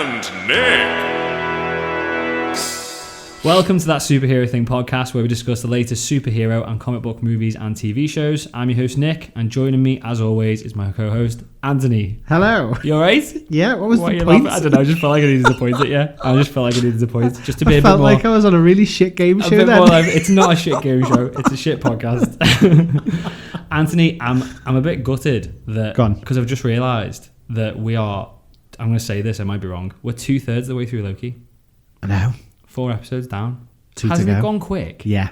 and Nick. Welcome to That Superhero Thing podcast, where we discuss the latest superhero and comic book movies and TV shows. I'm your host, Nick, and joining me, as always, is my co-host, Anthony. Hello. You alright? Yeah, what was the point? I don't know, I just felt like I needed to point it, yeah. I just felt like I needed to point just to be a bit more... I felt like I was on a really shit game show then. It's not a shit game show, it's a shit podcast. Anthony, I'm a bit gutted that... Go on. Because I've just realised that we are... I'm going to say this, I might be wrong. We're 2/3 of the way through Loki. I know. 4 episodes down. Two Hasn't to go. it gone quick? Yeah.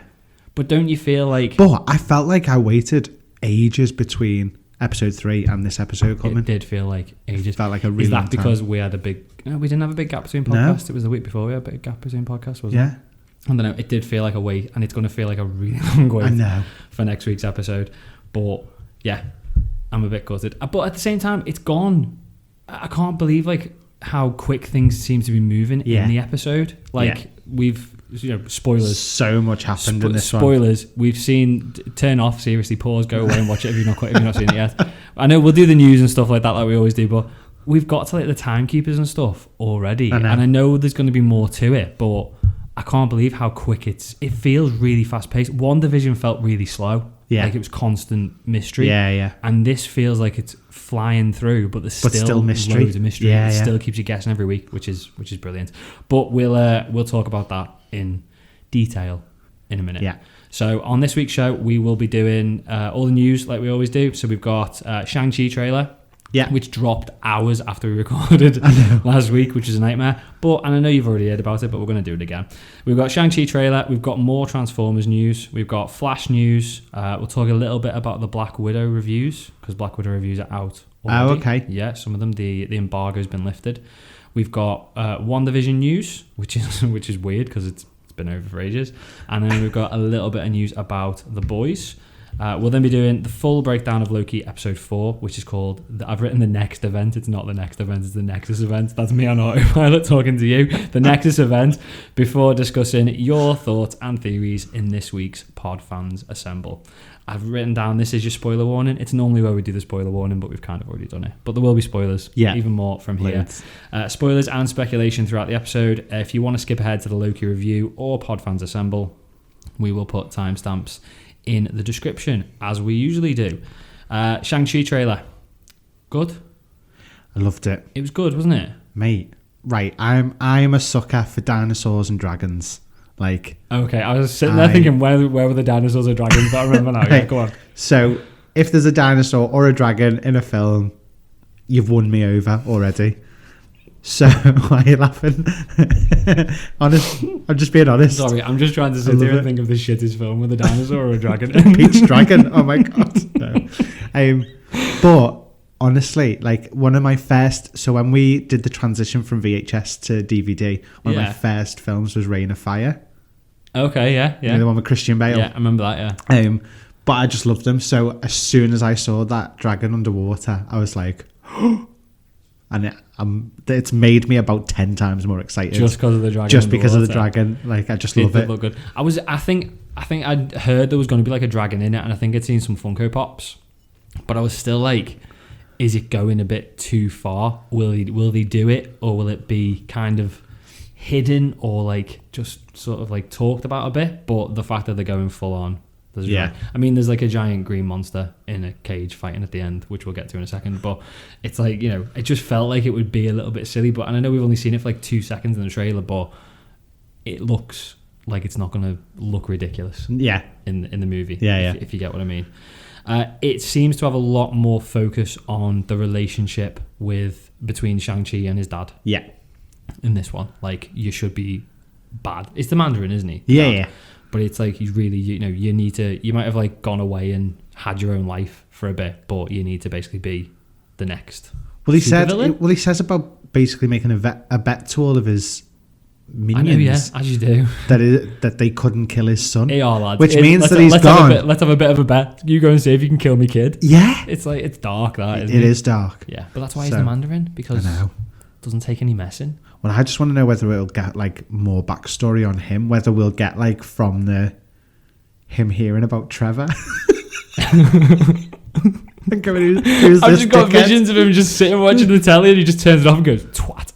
But don't you feel like... But I felt like I waited ages between episode 3 and this episode coming. It did feel like ages. It felt like a really long Is that time. because we had a big... No, we didn't have a big gap between podcasts. It was the week before we had a big gap between podcasts, wasn't it? I don't know. It did feel like a wait, and it's going to feel like a really long wait I know. for next week's episode. But, yeah, I'm a bit gutted. But at the same time, it's gone. I can't believe, like, how quick things seem to be moving in the episode. Like, we've... spoilers. So much happened in this spoilers. We've seen turn off. Seriously, pause. Go away and watch it if you've not seen it yet. I know we'll do the news and stuff like that, like we always do. But we've got to like the timekeepers and stuff already, and I know there's going to be more to it. But I can't believe how quick it feels. Really fast paced. WandaVision felt really slow. Yeah, like it was constant mystery. Yeah. And this feels like it's flying through, but there's still mystery. Loads of mystery. Yeah, it still keeps you guessing every week, which is brilliant. But we'll talk about that in detail in a minute. Yeah. So on this week's show, we will be doing all the news like we always do. So we've got Shang Chi trailer, which dropped hours after we recorded last week, which is a nightmare. And I know you've already heard about it, but we're going to do it again. We've got Shang Chi trailer. We've got more Transformers news. We've got Flash news. We'll talk a little bit about the Black Widow reviews, because Black Widow reviews are out already. Oh, okay. Yeah, some of them. The embargo's been lifted. We've got WandaVision news, which is weird because it's been over for ages. And then we've got a little bit of news about The Boys. We'll then be doing the full breakdown of Loki episode 4, which is called, I've written the next event. It's not the next event, it's the Nexus Event. That's me on autopilot talking to you. The Nexus Event, before discussing your thoughts and theories in this week's Pod Fans Assemble. I've written down, this is your spoiler warning. It's normally where we do the spoiler warning, but we've kind of already done it. But there will be spoilers, even more from here. Spoilers and speculation throughout the episode. If you want to skip ahead to the Loki review or Pod Fans Assemble, we will put timestamps in the description, as we usually do. Shang-Chi trailer. Good? I loved it. It was good, wasn't it? Mate, right, I'm a sucker for dinosaurs and dragons. Like, okay, I was sitting there thinking, where were the dinosaurs or dragons? But I remember now. Yeah, go on. So, if there's a dinosaur or a dragon in a film, you've won me over already. So, why are you laughing? Honest, I'm just being honest. Sorry, I'm just trying to sit here and think of the shittest film with a dinosaur or a dragon. Peach dragon. Oh my god. No. But honestly, like one of my first. So when we did the transition from VHS to DVD, one of my first films was Reign of Fire. Okay, yeah. You know, the one with Christian Bale. Yeah, I remember that. Yeah. But I just loved them. So as soon as I saw that dragon underwater, I was like. And it's made me about 10 times more excited. Just because of the dragon. Just because of the dragon. Like, I just love it. Look good. I think I'd heard there was going to be like a dragon in it, and I think I'd seen some Funko Pops. But I was still like, is it going a bit too far? Will they do it? Or will it be kind of hidden or like just sort of like talked about a bit? But the fact that they're going full on. I mean, there's like a giant green monster in a cage fighting at the end, which we'll get to in a second. But it's like, you know, it just felt like it would be a little bit silly. But and I know we've only seen it for like 2 seconds in the trailer, but it looks like it's not going to look ridiculous. Yeah, in the movie. If you get what I mean. It seems to have a lot more focus on the relationship between Shang-Chi and his dad. Yeah. In this one, like, you should be bad. It's the Mandarin, isn't he? Yeah. But it's like, he's really, you might have like gone away and had your own life for a bit, but you need to basically be the next. Well, he says about basically making a bet to all of his minions. I know, yeah, as you do. That they couldn't kill his son. Hey, lads. Which means that he's gone. Let's have a bit of a bet. You go and see if you can kill me, kid. Yeah. It's like, it's dark, that, isn't it? It is dark. Yeah, but that's why he's the Mandarin, because it doesn't take any messing. Well, I just want to know whether it'll get like more backstory on him, whether we'll get like from him hearing about Trevor. I've just got visions of him just sitting watching the telly and he just turns it off and goes, twat.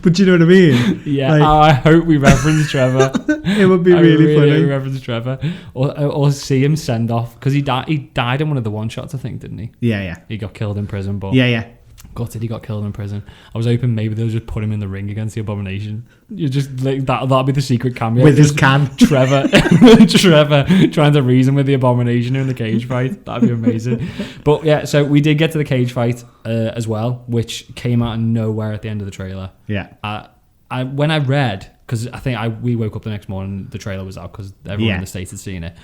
But you know what I mean? Yeah, I hope we reference Trevor. It would be really funny. We reference Trevor, or see him send off, because he died in one of the one shots, I think, didn't he? Yeah. He got killed in prison, but yeah. Gutted he got killed in prison. I was hoping maybe they'll just put him in the ring against the Abomination. You just like that'll be the secret cameo with his can. Trevor trying to reason with the Abomination in the cage fight. That'd be amazing. But yeah, so we did get to the cage fight as well, which came out of nowhere at the end of the trailer. Yeah. When I read, because I think we woke up the next morning, the trailer was out because everyone in the States had seen it,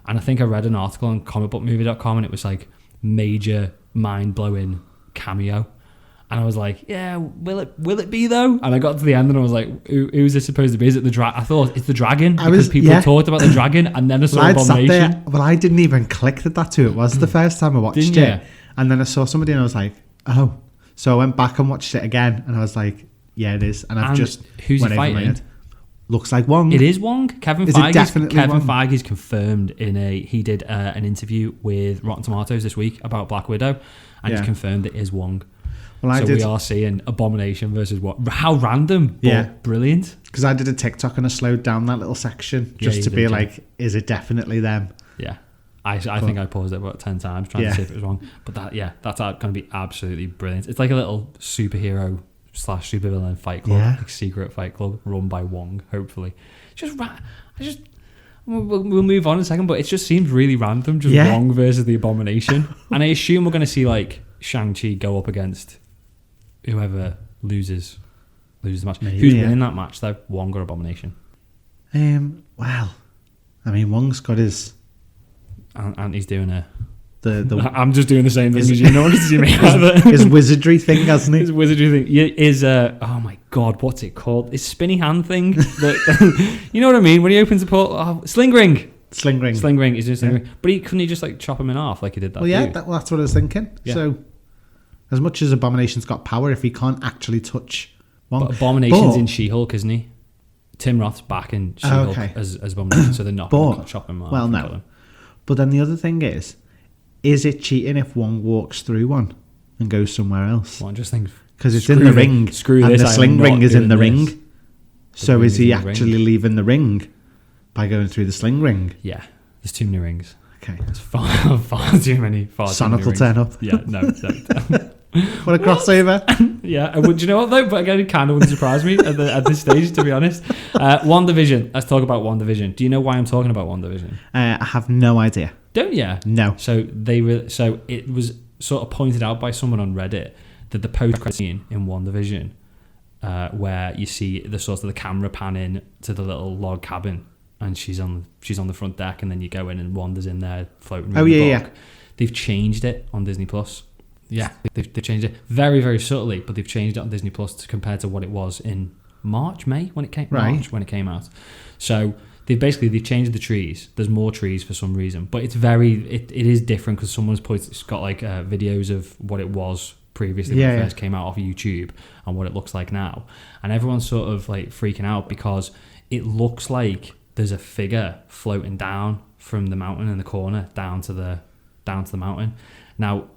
and I think I read an article on comicbookmovie.com, and it was like major mind blowing cameo. And I was like, yeah, will it be though? And I got to the end and I was like, who's this supposed to be? Is it the dragon? I thought it's the dragon because people talked about the dragon, and then I saw Abomination. I didn't even click that's who it was the first time I watched it. And then I saw somebody and I was like, oh. So I went back and watched it again and I was like, yeah, it is. And who's he fighting? Looks like Wong. It is Wong. Kevin Feige's confirmed he did an interview with Rotten Tomatoes this week about Black Widow, and he's confirmed it is Wong. Well, we are seeing Abomination versus what? How random, but brilliant. Because I did a TikTok and I slowed down that little section just to be like, is it definitely them? Yeah. I think I paused it about 10 times trying to see if it was wrong. But that's going to be absolutely brilliant. It's like a little superhero / supervillain fight club, like secret fight club run by Wong, hopefully. We'll move on in a second, but it just seems really random, just Wong versus the Abomination. And I assume we're going to see like Shang Chi go up against whoever loses the match. Maybe, who's winning that match though? Wong or Abomination? Well, I mean, Wong's got his, and he's doing the I'm just doing the same thing as you. No one can see me. His wizardry thing, hasn't he? His wizardry thing is oh my god, what's it called? His spinny hand thing. You know what I mean? When he opens the portal, sling ring. He's doing sling ring. But couldn't he just like chop him in half like he did that? Well, yeah, that's what I was thinking. Yeah. So, as much as Abomination's got power, if he can't actually touch Wong, but Abomination's in She-Hulk, isn't he? Tim Roth's back in She-Hulk as Abomination, so they're not going to chop him off. Well, no. But then the other thing is it cheating if Wong walks through one and goes somewhere else? Well, I just think because it's in the ring. And the sling ring is in the ring. So is he actually leaving the ring by going through the sling ring? Yeah, there's too many rings. Okay, there's far too many. Sonic will turn up. Yeah, no. What a crossover. Yeah, do you know what though? But again, it kind of wouldn't surprise me at this stage, to be honest. WandaVision. Let's talk about WandaVision. Do you know why I'm talking about WandaVision? I have no idea. Don't you? No. So it was sort of pointed out by someone on Reddit that the post-credit scene in WandaVision, where you see the sort of the camera panning to the little log cabin, and she's on the front deck, and then you go in and Wanda's in there floating. Yeah. They've changed it on Disney Plus. Yeah, they've changed it very, very subtly, but they've changed it on Disney Plus compared to what it was in May when it came out. So they've changed the trees. There's more trees for some reason, but it is different because it's got like videos of what it was previously when it first came out off YouTube and what it looks like now, and everyone's sort of like freaking out because it looks like there's a figure floating down from the mountain in the corner down to the mountain. Now,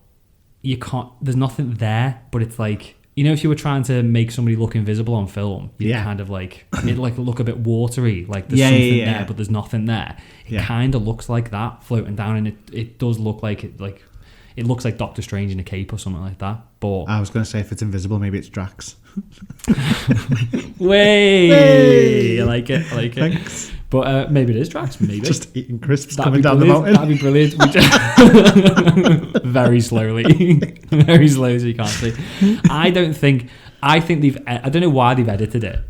there's nothing there, but it's like, you know, if you were trying to make somebody look invisible on film, you'd kind of like, it'd like look a bit watery, like there's something there, but there's nothing there. It kind of looks like that floating down, and it does look like it looks like Doctor Strange in a cape or something like that. But I was going to say, if it's invisible, maybe it's Drax. Way! I like it. Thanks. But maybe it is Drax. Maybe just eating crisps coming down the mountain. That'd be brilliant. Very slowly, so you can't see. I think I don't know why they've edited it.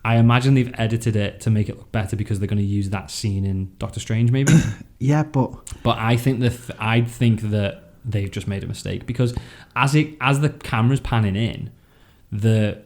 I imagine they've edited it to make it look better because they're going to use that scene in Doctor Strange, maybe. Yeah, but I think that they've just made a mistake because as the camera's panning in, the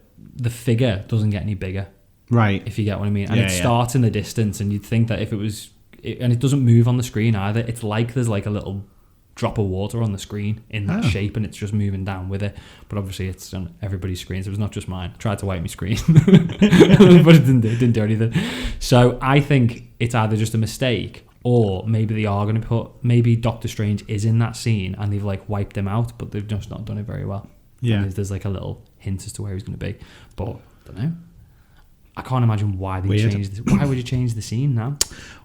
figure doesn't get any bigger. Right. If you get what I mean. And it starts in the distance, and you'd think that if it was... and it doesn't move on the screen either. It's like there's like a little drop of water on the screen in that shape, and it's just moving down with it. But obviously it's on everybody's screens. It was not just mine. I tried to wipe my screen, but it didn't do anything. So I think it's either just a mistake, or maybe they are going to maybe Doctor Strange is in that scene and they've like wiped him out, but they've just not done it very well. Yeah. And there's like a little hint as to where he's going to be. But I don't know. I can't imagine why they Weird. changed this. Why would you change the scene now?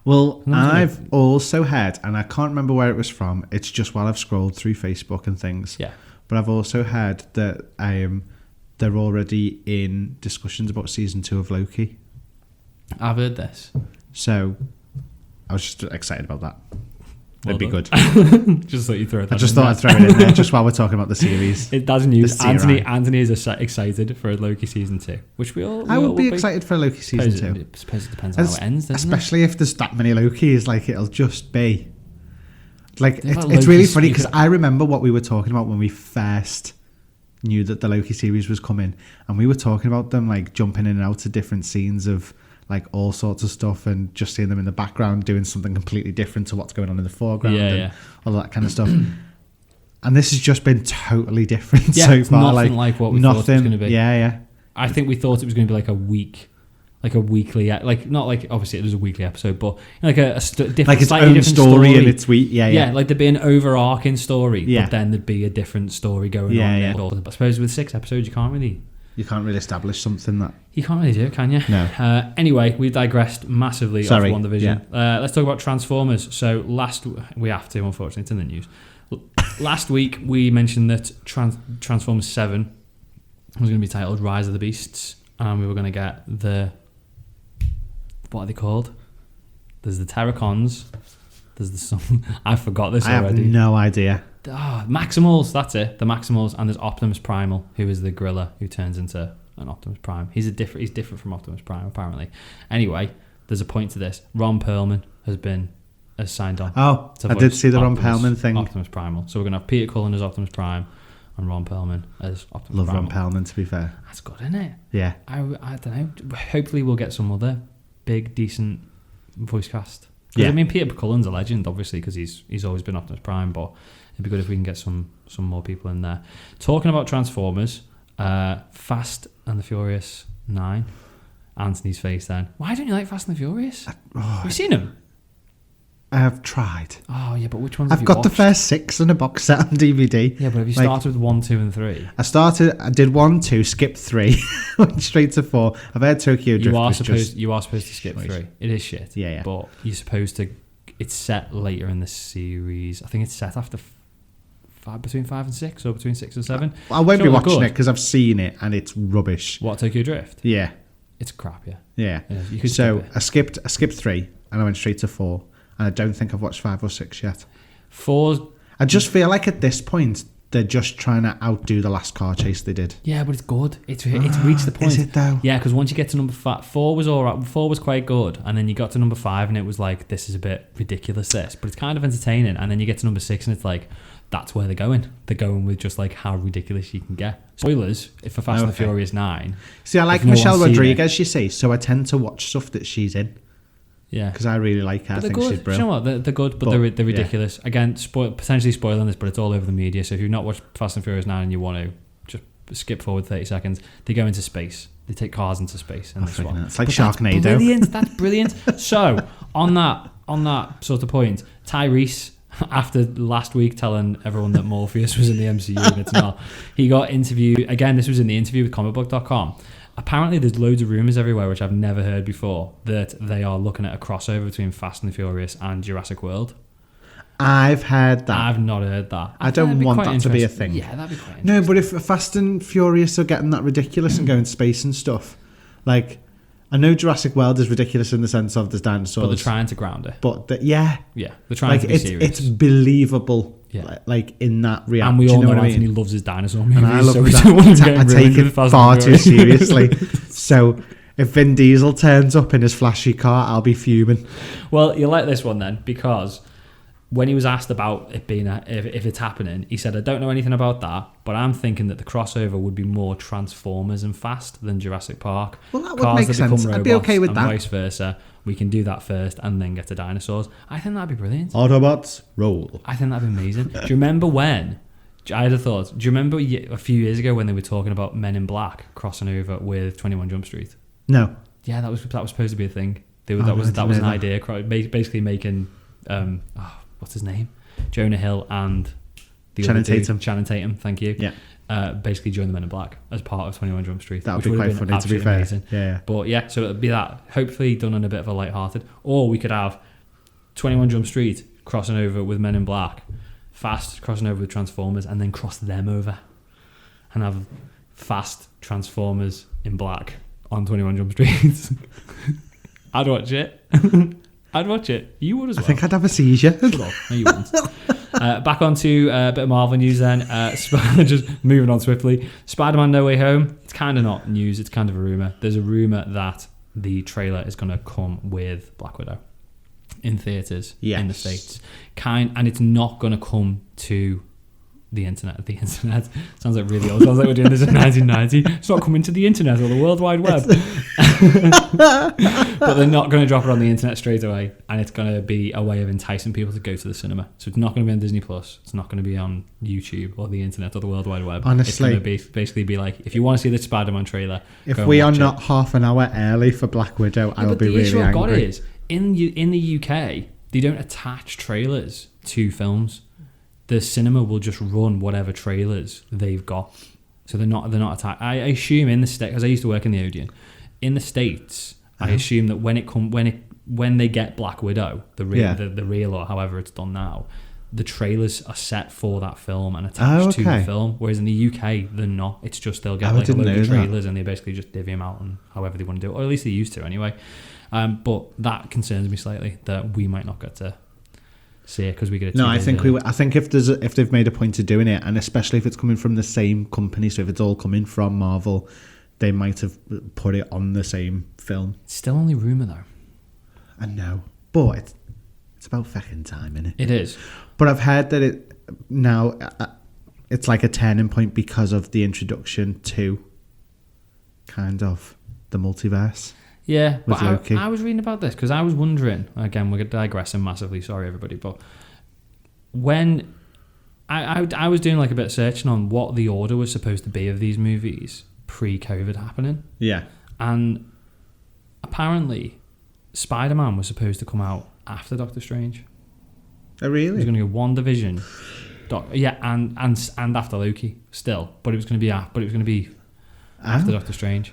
Well, I've also heard, and I can't remember where it was from. It's just while I've scrolled through Facebook and things. Yeah. But I've also heard that they're already in discussions about season 2 of Loki. I've heard this. So I was just excited about that. It'd be good. Just thought you'd throw that. I just thought I'd throw it in there just while we're talking about the series. That's news. Anthony is excited for Loki season 2, which I would be excited for Loki season 2. I suppose it depends on how it ends, doesn't especially if there's that many Lokis. Like, it'll just be like it's Loki really funny because I remember what we were talking about when we first knew that the Loki series was coming, and we were talking about them like jumping in and out of different scenes of like all sorts of stuff, and just seeing them in the background doing something completely different to what's going on in the foreground and all that kind of stuff. And this has just been totally different so far. Nothing like what we thought it was going to be. Yeah. I think we thought it was going to be like a weekly, like not like obviously it was a weekly episode, but like a different, like its own story in its week. Yeah. Like there'd be an overarching story, Yeah. but then there'd be a different story going on. Yeah. I suppose with 6 episodes, you can't really establish something that you can't really do it, can you? No. Anyway, we digressed massively off WandaVision. Yeah. Let's talk about Transformers. So we have to, unfortunately, it's in the news. Last week we mentioned that Transformers 7 was going to be titled Rise of the Beasts, and we were going to get what are they called? There's the Terracons. There's the some. I forgot this already. I have no idea. Maximals, that's it. The Maximals, and there's Optimus Primal, who is the gorilla who turns into an Optimus Prime. He's different from Optimus Prime, apparently. Anyway, there's a point to this. Ron Perlman has signed on. Oh, I did see the Ron Perlman thing. Optimus Primal. So we're gonna have Peter Cullen as Optimus Prime and Ron Perlman as Optimus Love Primal. Ron Perlman, to be fair. That's good, isn't it? Yeah. I don't know. Hopefully we'll get some other big, decent voice cast. Yeah. I mean, Peter Cullen's a legend, obviously, because he's always been Optimus Prime, but it'd be good if we can get some more people in there. Talking about Transformers, Fast and the Furious 9. Anthony's face then. Why don't you like Fast and the Furious? Have you seen them? I have tried. Oh, yeah, but which ones have I've you got watched? the first 6 on a box set on DVD. Yeah, but have you started with 1, 2 and 3? I did 1, 2, skipped 3, went straight to 4. I've heard Tokyo Drift. You are supposed to skip 3. It is shit. Yeah. But you're supposed to... It's set later in the series. I think it's set after... between 5 and 6, or between 6 and 7. I won't be watching it because I've seen it and it's rubbish. What, Tokyo Drift? Yeah. It's crap, yeah. Yeah. You could so skip it. I skipped 3 and I went straight to 4, and I don't think I've watched 5 or 6 yet. 4. I just feel like at this point they're just trying to outdo the last car chase they did. Yeah, but it's good. It's reached the point. Is it though? Yeah, because once you get to number 5, 4 was all right. 4 was quite good, and then you got to number 5 and it was like, this is a bit ridiculous, but it's kind of entertaining. And then you get to number 6 and it's like, that's where they're going. They're going with just like how ridiculous you can get. Spoilers for Fast and the Furious 9. See, I like Michelle Rodriguez, you see, so I tend to watch stuff that she's in. Yeah, because I really like her. I think she's brilliant. You know what? They're good, but they're ridiculous. Yeah. Again, potentially spoiling this, but it's all over the media. So if you've not watched Fast and Furious 9 and you want to, just skip forward 30 seconds. They go into space. They take cars into space. And this one. It's like Sharknado. That's brilliant. So on that sort of point, Tyrese, after last week telling everyone that Morpheus was in the MCU and it's not, he got interviewed again. This was in the interview with comicbook.com. Apparently there's loads of rumours everywhere, which I've never heard before, that they are looking at a crossover between Fast and the Furious and Jurassic World. I've heard that. I've not heard that. I don't want that to be a thing. Yeah, that'd be quite interesting. No, but if Fast and Furious are getting that ridiculous and going to space and stuff, like, I know Jurassic World is ridiculous in the sense of there's dinosaurs. But they're trying to ground it. But they're trying to be serious. It's believable. Yeah. Like in that reality. And we all know Anthony loves his dinosaur movies. And I love that. I take it far too seriously. So if Vin Diesel turns up in his flashy car, I'll be fuming. Well, you like this one then, because when he was asked about it being if it's happening, he said, I don't know anything about that, but I'm thinking that the crossover would be more Transformers and Fast than Jurassic Park. Well, that would make sense. I'd be okay with that. Vice versa. We can do that first and then get to dinosaurs. I think that'd be brilliant. Autobots, roll. I think that'd be amazing. Do you remember when? I had a thought. Do you remember a few years ago when they were talking about Men in Black crossing over with 21 Jump Street? No. Yeah, that was supposed to be a thing. That was an idea. Basically making what's his name? Jonah Hill and the Channing Tatum. Thank you. Yeah. basically join the Men in Black as part of 21 Jump Street. That would be quite funny, to be fair. Amazing. Yeah. But yeah, so it'd be that. Hopefully done on a bit of a light-hearted. Or we could have 21 Jump Street crossing over with Men in Black, Fast crossing over with Transformers, and then cross them over and have Fast Transformers in black on 21 Jump Street. I'd watch it. I'd watch it. You would as well. I think I'd have a seizure. Shut up. No, you wouldn't. Back on to a bit of Marvel news then. Just moving on swiftly. Spider-Man No Way Home. It's kind of not news. It's kind of a rumour. There's a rumour that the trailer is going to come with Black Widow in theatres in the States. And it's not going to come to the internet. The internet sounds like really old. Sounds like we're doing this in 1990. It's not coming to the internet or the World Wide Web. But they're not going to drop it on the internet straight away, and it's going to be a way of enticing people to go to the cinema. So it's not going to be on Disney Plus. It's not going to be on YouTube or the internet or the World Wide Web. Honestly, it's going to basically be like, if you want to see the Spider-Man trailer, if we are not half an hour early for Black Widow, I'll be really angry. The issue I've got is in the UK, they don't attach trailers to films. The cinema will just run whatever trailers they've got, so they're not attached. I assume in the States, because I used to work in the Odeon, in the States, I assume that when they get Black Widow, the real or however it's done now, the trailers are set for that film and attached to the film. Whereas in the UK, they're not. It's just they'll get like a load of trailers and they basically just divvy them out and however they want to do it, or at least they used to anyway. But that concerns me slightly that we might not get to see it because we get. I think if they've made a point of doing it, and especially if it's coming from the same company, so if it's all coming from Marvel, they might have put it on the same film. It's still only rumour though. I know, but it's about fucking time, innit? It is. But I've heard that it's like a turning point because of the introduction to kind of the multiverse. Yeah, with Loki. I was reading about this because I was wondering, again, we're digressing massively, sorry everybody, but when I was doing like a bit of searching on what the order was supposed to be of these movies pre-COVID happening. Yeah. And apparently Spider-Man was supposed to come out after Doctor Strange. Oh, really? It was going to go WandaVision, and after Loki still, but it was going to be after Doctor Strange.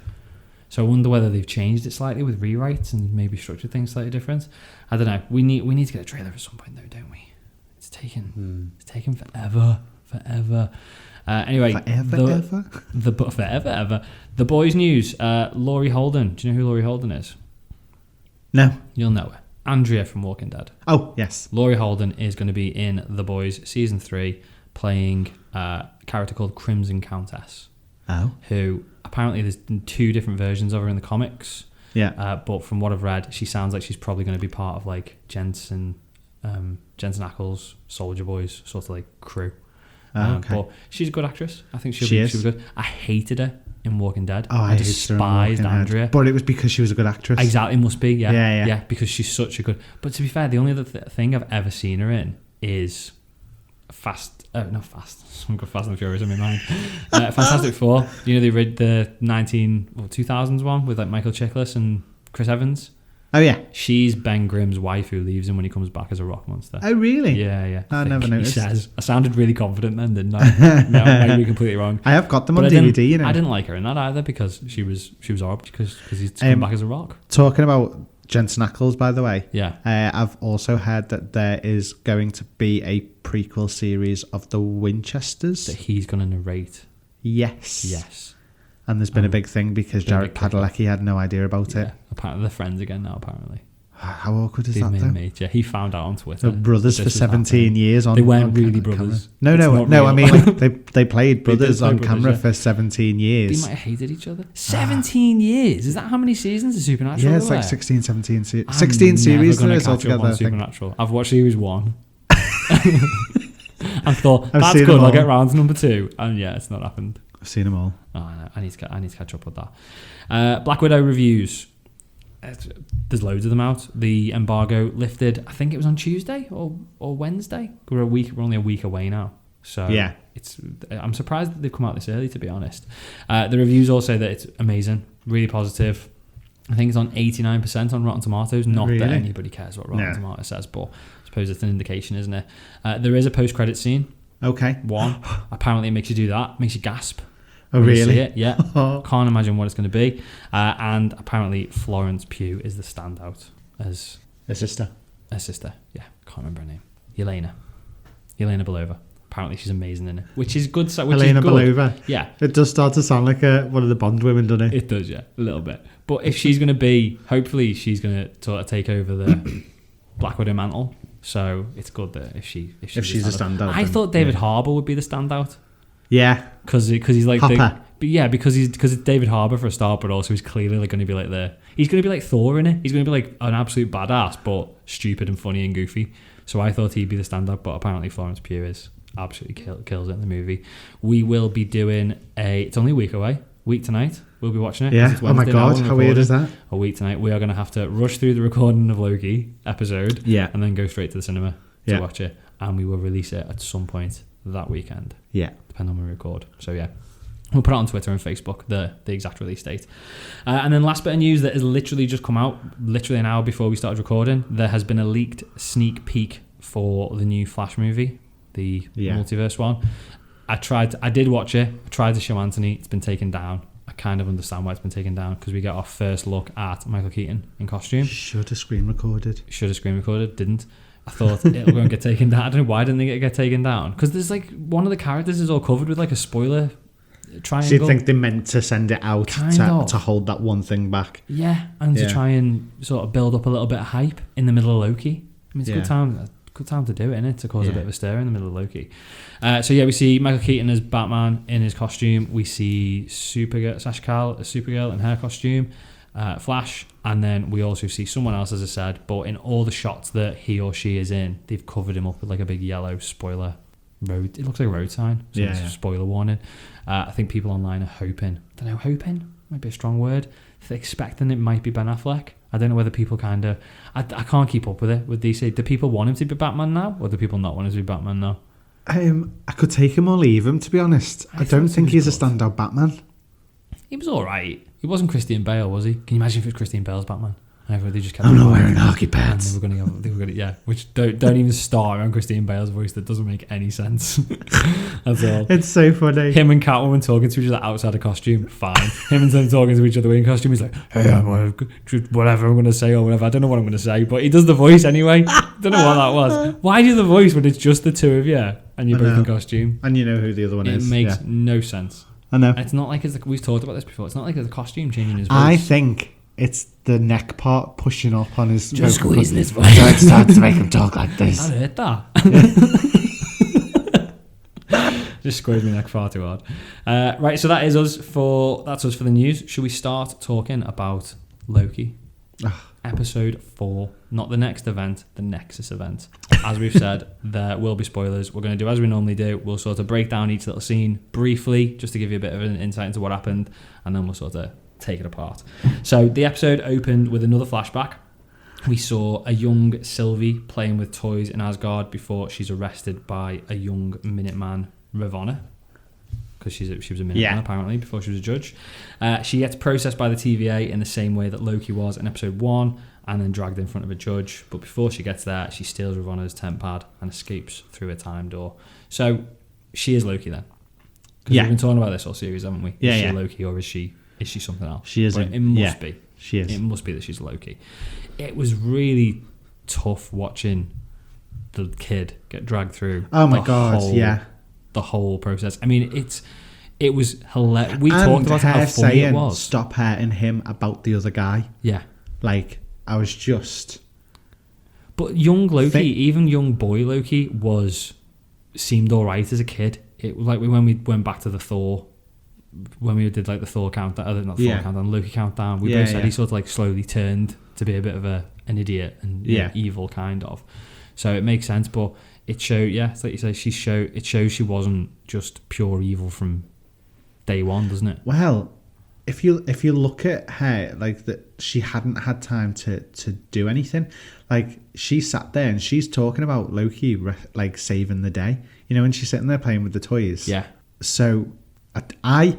So I wonder whether they've changed it slightly with rewrites and maybe structured things slightly different. I don't know. We need to get a trailer at some point though, don't we? It's taken forever. Anyway, forever. The boys' news. Laurie Holden. Do you know who Laurie Holden is? No. You'll know her. Andrea from Walking Dead. Oh, yes. Laurie Holden is going to be in The Boys Season 3 playing a character called Crimson Countess. Oh. Who apparently there's 2 different versions of her in the comics. Yeah. But from what I've read, she sounds like she's probably going to be part of like Jensen Ackles, Soldier Boys sort of like crew. Okay. But she's a good actress. I think she'll be good. I hated her in Walking Dead. Oh, I despised Andrea. But it was because she was a good actress. Exactly, it must be. Yeah. Because she's such a good. But to be fair, the only other thing I've ever seen her in is not Fast. I've got Fast and Furious in my mind. Fantastic Four. You know, they read the 2000s one with like Michael Chiklis and Chris Evans. Oh yeah, she's Ben Grimm's wife who leaves him when he comes back as a rock monster. Oh really? Yeah. I never noticed. He says. I sounded really confident then, didn't I? No, I might be completely wrong. I have got them on DVD. You know, I didn't like her in that either because she was horrible because he's come back as a rock. Talking about Jensen Ackles, by the way. Yeah. I've also heard that there is going to be a prequel series of the Winchesters that he's going to narrate. Yes. And there's been a big thing because Jared Padalecki had no idea about it. Apparently they're friends again now, apparently. How awkward is that, though? Mate, yeah. He found out on Twitter. They're brothers for 17 years. They weren't really brothers. No. I mean, like, they played brothers on camera for 17 years. They might have hated each other. 17 years? Is that how many seasons of Supernatural? Yeah, it's like 16, 17 series. 16 series there is altogether. Supernatural. I've watched series 1. I thought, that's good, I'll get round to number 2. And yeah, it's not happened. I've seen them all. Oh, no, I need to catch up with that. Black Widow reviews. There's loads of them out. The embargo lifted, I think it was on Tuesday or Wednesday. We're only a week away now. So yeah, I'm surprised that they've come out this early, to be honest. The reviews all say that it's amazing, really positive. I think it's on 89% on Rotten Tomatoes. Not that anybody cares what Rotten Tomatoes says, but I suppose it's an indication, isn't it? There is a post-credit scene. Okay. One. Apparently it makes you do that. Makes you gasp. Oh, when you really? see it. Yeah. Can't imagine what it's going to be. And apparently Florence Pugh is the standout as A sister. a sister. Yeah. Can't remember her name. Yelena Belova. Apparently she's amazing in it, which is good. Helena Belova. Yeah. It does start to sound like one of the Bond women, doesn't it? It does, yeah, a little bit. But if she's going to be, hopefully she's going to sort of take over the Black Widow mantle. So it's good that if she's a standout. I thought David Harbour would be the standout. Yeah. Because he's like Hopper. because it's David Harbour for a start, but also he's clearly like going to be like he's going to be like Thor in it. He's going to be like an absolute badass, but stupid and funny and goofy. So I thought he'd be the standout, but apparently Florence Pugh is absolutely kills it in the movie. We will be doing it's only a week away. Week tonight, we'll be watching it. Yeah. Oh my God, how weird is that? A week tonight, we are going to have to rush through the recording of Loki episode, and then go straight to the cinema to watch it, and we will release it at some point that weekend. Yeah, depending on when we record. So yeah, we'll put it on Twitter and Facebook the exact release date. And then last bit of news that has literally just come out, literally an hour before we started recording. There has been a leaked sneak peek for the new Flash movie, the multiverse one. I did watch it. I tried to show Anthony. It's been taken down. I kind of understand why it's been taken down, because we get our first look at Michael Keaton in costume. Should have screen recorded. Didn't. I thought it'll go and get taken down. I don't know why didn't they get taken down, because there's like one of the characters is all covered with like a spoiler triangle. So you think they meant to send it out to hold that one thing back? Yeah, and to try and sort of build up a little bit of hype in the middle of Loki. I mean, it's a good time to do it, innit? To cause a bit of a stir in the middle of Loki. So we see Michael Keaton as Batman in his costume. We see Supergirl, Sasha Calle as Supergirl in her costume. Flash, and then we also see someone else, as I said, but in all the shots that he or she is in, they've covered him up with like a big yellow spoiler road. It looks like a road sign. So it's a spoiler warning. I think people online are hoping might be a strong word. They're expecting it might be Ben Affleck. I don't know whether people I can't keep up with it with DC. Do people want him to be Batman now, or do people not want him to be Batman now? I could take him or leave him, to be honest. I don't think he's a standout Batman. He was alright. He wasn't Christian Bale, was he? Can you imagine if it was Christian Bale's Batman? They just kept I'm not wearing hockey pads. They were gonna which don't even start around Christian Bale's voice. That doesn't make any sense. That's all. It's so funny. Him and Catwoman talking to each other outside a costume, fine. Him and them talking to each other in costume. He's like, hey, whatever I'm going to say or whatever. I don't know what I'm going to say, but he does the voice anyway. Don't know what that was. Why do the voice when it's just the two of you and you're both in costume? And you know who the other one is. It makes no sense. I know. It's not like we've talked about this before. It's not like it's a costume changing his voice. I think it's the neck part pushing up on his... Just squeezing his voice. So it starts to make him talk like this. I heard that. Just squeezed my neck far too hard. Right, so that's us for the news. Should we start talking about Loki? Episode 4, not the next event, the Nexus event. As we've said, there will be spoilers. We're going to do as we normally do. We'll sort of break down each little scene briefly, just to give you a bit of an insight into what happened, and then we'll sort of take it apart. So the episode opened with another flashback. We saw a young Sylvie playing with toys in Asgard before she's arrested by a young Minuteman, Ravonna, because she was a Minuteman apparently before she was a judge. She gets processed by the TVA in the same way that Loki was in episode 1, and then dragged in front of a judge. But before she gets there, she steals Ravonna's temp pad and escapes through a time door. So she is Loki then. Because we've been talking about this all series, haven't we? Is she Loki, or is she something else? She is. It must be. She is. It must be that she's Loki. It was really tough watching the kid get dragged through. Oh my God! The whole process. I mean, it was hilarious. We talked about how funny it was. Stop hurting him about the other guy. Yeah. Like, I was just... But young Loki, even young boy Loki, seemed alright as a kid. It was like when we went back to the Thor, when we did like the Thor countdown, not Thor countdown, Loki countdown, we both said he sort of like slowly turned to be a bit of an idiot and evil kind of. So it makes sense, but it showed, it's like you say, it shows she wasn't just pure evil from day one, doesn't it? Well, if you look at her, like that, she hadn't had time to do anything. Like, she sat there and she's talking about Loki like saving the day, you know, and she's sitting there playing with the toys. Yeah. So I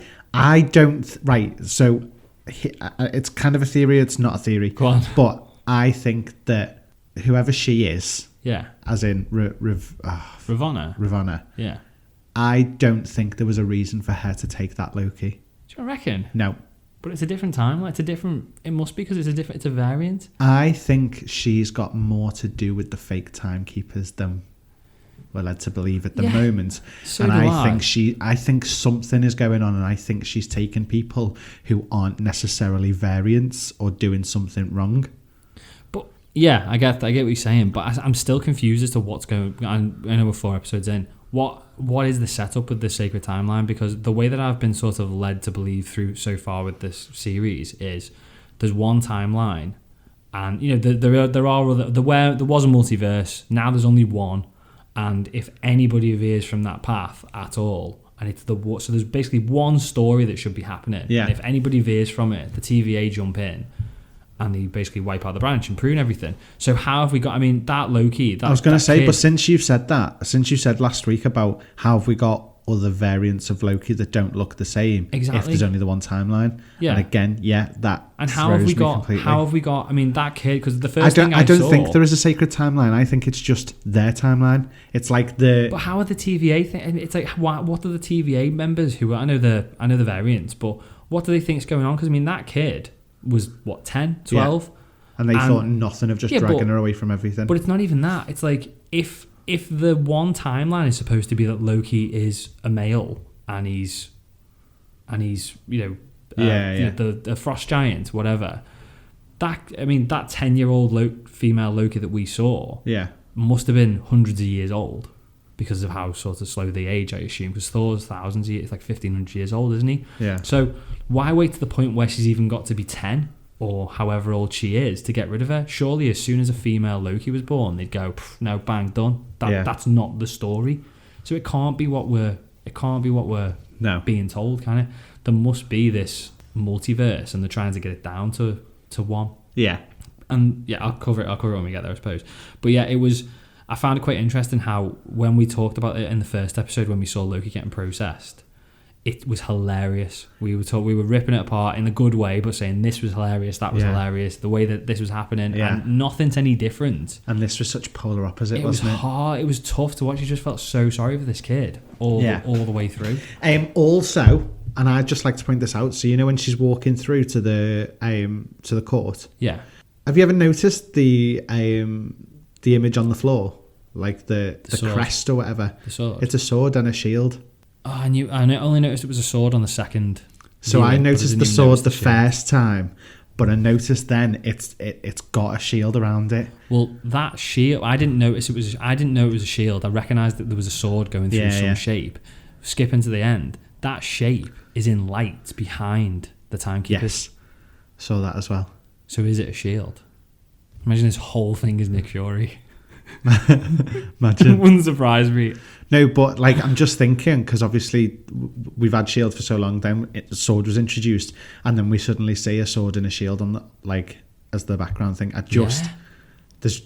don't, right. So it's kind of a theory. It's not a theory. Go on. But I think that whoever she is, yeah, as in Ravonna. Ravonna, yeah, I don't think there was a reason for her to take that Loki. Do you reckon? No. But it's a different timeline. It must be because it's a variant. I think she's got more to do with the fake timekeepers than we're led to believe at the moment. So and do I think something is going on, and I think she's taken people who aren't necessarily variants or doing something wrong. But yeah, I get what you're saying, but I'm still confused as to what's going on. I know we're 4 episodes in. What is the setup with the sacred timeline? Because the way that I've been sort of led to believe through so far with this series is there's one timeline, and there was a multiverse. Now there's only one, and if anybody veers from that path at all, and it's so there's basically one story that should be happening. Yeah. And if anybody veers from it, the TVA jump in. And they basically wipe out the branch and prune everything. So how have we got... I mean, that Loki... I was going to say, but since you said last week about how have we got other variants of Loki that don't look the same... Exactly. If there's only the one timeline. Yeah. And again, that and how have we got... completely. How have we got... I mean, that kid... Because the first thing I don't think there is a sacred timeline. I think it's just their timeline. It's like the... But how are the TVA... It's like, what are the TVA members who... I know the variants, but what do they think is going on? Because, I mean, that kid... was what, 10, 12? Yeah. And they thought nothing of just dragging her away from everything. But it's not even that. It's like if the one timeline is supposed to be that Loki is a male and he's the frost giant, whatever. That 10-year-old female Loki that we saw must have been hundreds of years old because of how sort of slow they age, I assume, because Thor's thousands of years, like 1,500 years old, isn't he? Yeah. So why wait to the point where she's even got to be 10 or however old she is to get rid of her? Surely as soon as a female Loki was born, they'd go, no, bang, done. That's not the story. So it can't be what we're being told, can it? There must be this multiverse and they're trying to get it down to one. Yeah. And yeah, I'll cover it when we get there, I suppose. But yeah, I found it quite interesting how when we talked about it in the first episode when we saw Loki getting processed, it was hilarious. We were ripping it apart in a good way, but saying this was hilarious, that was hilarious, the way that this was happening, and nothing's any different. And this was such polar opposite, wasn't it? It was hard. It was tough to watch. You just felt so sorry for this kid all the way through. Also, and I'd just like to point this out. So when she's walking through to the court, have you ever noticed the image on the floor, like the crest or whatever? The sword. It's a sword and a shield. Oh, I only noticed it was a sword on the second. So I noticed the sword the first time, but I noticed then it's got a shield around it. Well, that shield, I didn't know it was a shield. I recognised that there was a sword going through some shape. Skipping to the end, that shape is in light behind the Timekeeper. Yes, saw that as well. So is it a shield? Imagine this whole thing is Nick Fury. Imagine. It wouldn't surprise me. No, but I'm just thinking, because obviously we've had shield for so long, then the sword was introduced, and then we suddenly see a sword and a shield on as the background thing. It's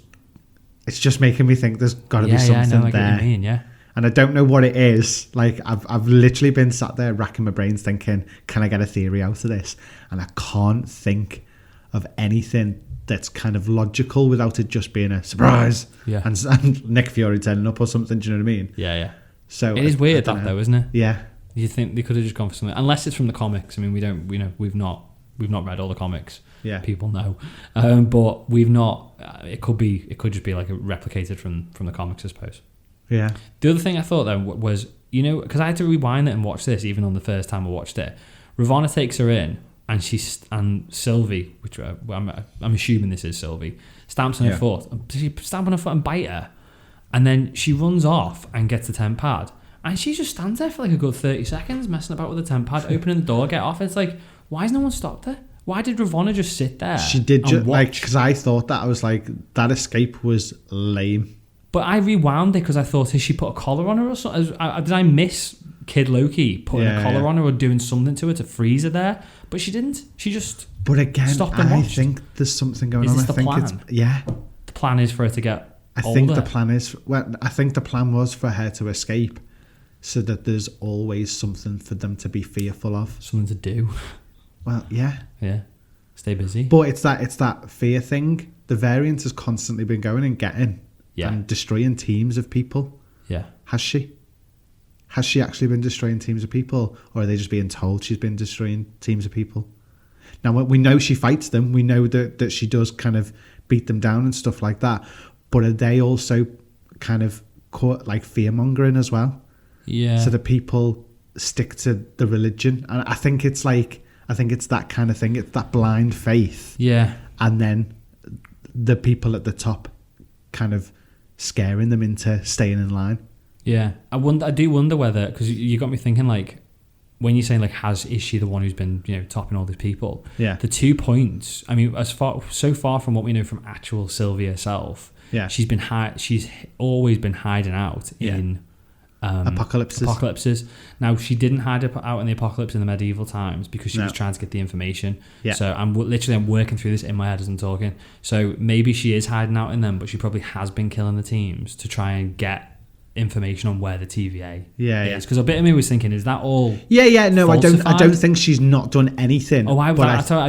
just making me think there's got to be something I get there. What you mean, yeah. And I don't know what it is. I've literally been sat there racking my brains thinking, can I get a theory out of this? And I can't think of anything that's kind of logical without it just being a surprise. Yeah. And Nick Fury turning up or something. Do you know what I mean? Yeah. So it is weird though, isn't it? Yeah. You think they could have just gone for something, unless it's from the comics. I mean, we've not read all the comics. Yeah. People know, but we've not. It could just be like replicated from the comics, I suppose. Yeah. The other thing I thought though was, because I had to rewind it and watch this even on the first time I watched it. Ravonna takes her in. And Sylvie, which I'm assuming this is Sylvie, stamps on her foot. She stamp on her foot and bite her, and then she runs off and gets the temp pad, and she just stands there for like a good 30 seconds messing about with the temp pad, opening the door, get off. It's like, why has no one stopped her? Why did Ravonna just sit there? She did just because I thought that I was like, that escape was lame. But I rewound it because I thought, has she put a collar on her or something? Did I miss Kid Loki putting a collar on her or doing something to her to freeze her there? But she didn't. She just stopped and watched. I think there's something going on. Is this the plan? The plan is for her to get older. think the plan is... Well, I think the plan was for her to escape so that there's always something for them to be fearful of. Something to do. Well, yeah. Yeah. Stay busy. But it's that fear thing. The variant has constantly been going and getting and destroying teams of people. Yeah. Has she? Has she actually been destroying teams of people, or are they just being told she's been destroying teams of people? Now, we know she fights them. We know that she does kind of beat them down and stuff like that. But are they also kind of caught like fear-mongering as well? Yeah. So that people stick to the religion. And I think it's that kind of thing. It's that blind faith. Yeah. And then the people at the top kind of scaring them into staying in line. Yeah. I do wonder whether, because you got me thinking, like, when you're saying, like, is she the one who's been, topping all these people? Yeah. The 2 points, I mean, so far from what we know from actual Sylvia herself, yeah, she's always been hiding out in apocalypses. Now, she didn't hide out in the apocalypse in the medieval times because she was trying to get the information. Yeah. So I'm working through this in my head as I'm talking. So maybe she is hiding out in them, but she probably has been killing the teams to try and get information on where the TVA is. Because a bit of me was thinking, is that all? No, falsified? I don't think she's not done anything. Oh, I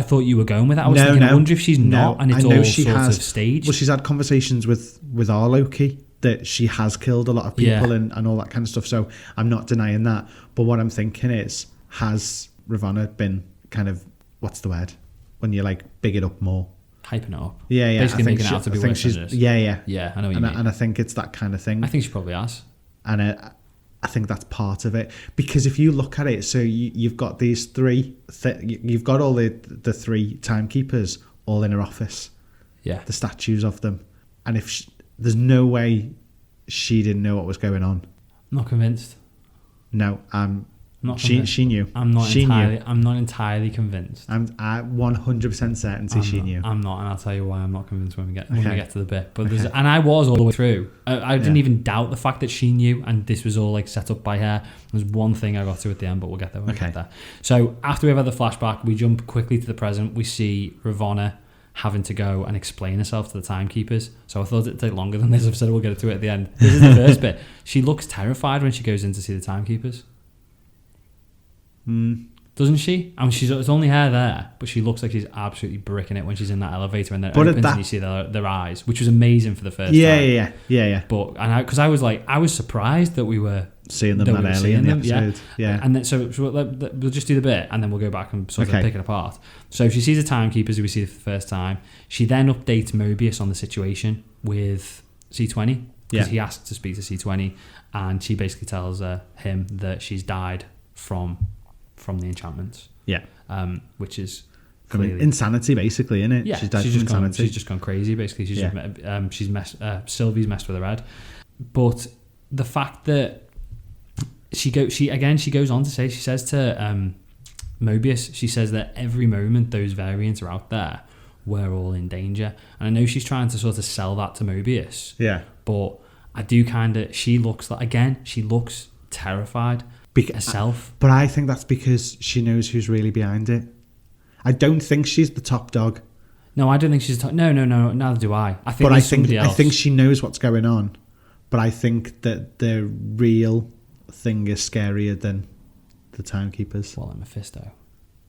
thought you were going with that. I was thinking, I wonder if she's not, and it's all sort of staged. Well, she's had conversations with our Loki that she has killed a lot of people and all that kind of stuff. So I'm not denying that. But what I'm thinking is, has Ravonna been kind of, what's the word? When you like big it up more. Hyping it up. Yeah. Basically making it out to be worse than it is. Yeah. Yeah, I know what you mean. And I think it's that kind of thing. I think she probably has. And I think that's part of it. Because if you look at it, so you've got these three, you've got all the three timekeepers all in her office. Yeah. The statues of them. And if there's no way she didn't know what was going on. I'm not convinced. No, She knew. I'm not entirely convinced. I'm at 100% certainty she knew. I'm not, and I'll tell you why I'm not convinced when we get to the bit. But and I was all the way through. I didn't even doubt the fact that she knew, and this was all like set up by her. There's one thing I got to at the end, but we'll get there when we get there. So after we've had the flashback, we jump quickly to the present. We see Ravonna having to go and explain herself to the timekeepers. So I thought it'd take longer than this. I've said we'll get to it at the end. This is the first bit. She looks terrified when she goes in to see the timekeepers. Doesn't she? I mean, it's only her there, but she looks like she's absolutely bricking it when she's in that elevator and then opens and you see their eyes, which was amazing for the first time. Yeah. But because I was surprised that we were seeing them that early in the episode. Yeah. And then so we'll just do the bit and then we'll go back and sort of pick it apart. So she sees the timekeepers who we see for the first time. She then updates Mobius on the situation with C20 because he asks to speak to C20, and she basically tells him that she's died from the enchantments. Yeah. Which is clearly insanity, basically, isn't it? Yeah. She's just gone crazy. Basically, Sylvie's messed with her head. But the fact that she goes on to say, she says to Mobius, she says that every moment those variants are out there, we're all in danger. And I know she's trying to sort of sell that to Mobius. Yeah. But I do she looks terrified. Herself. But I think that's because she knows who's really behind it. I don't think she's the top dog. No, I don't think she's top. No, neither do I. I think she knows what's going on. But I think that the real thing is scarier than the timekeepers. Well, like Mephisto.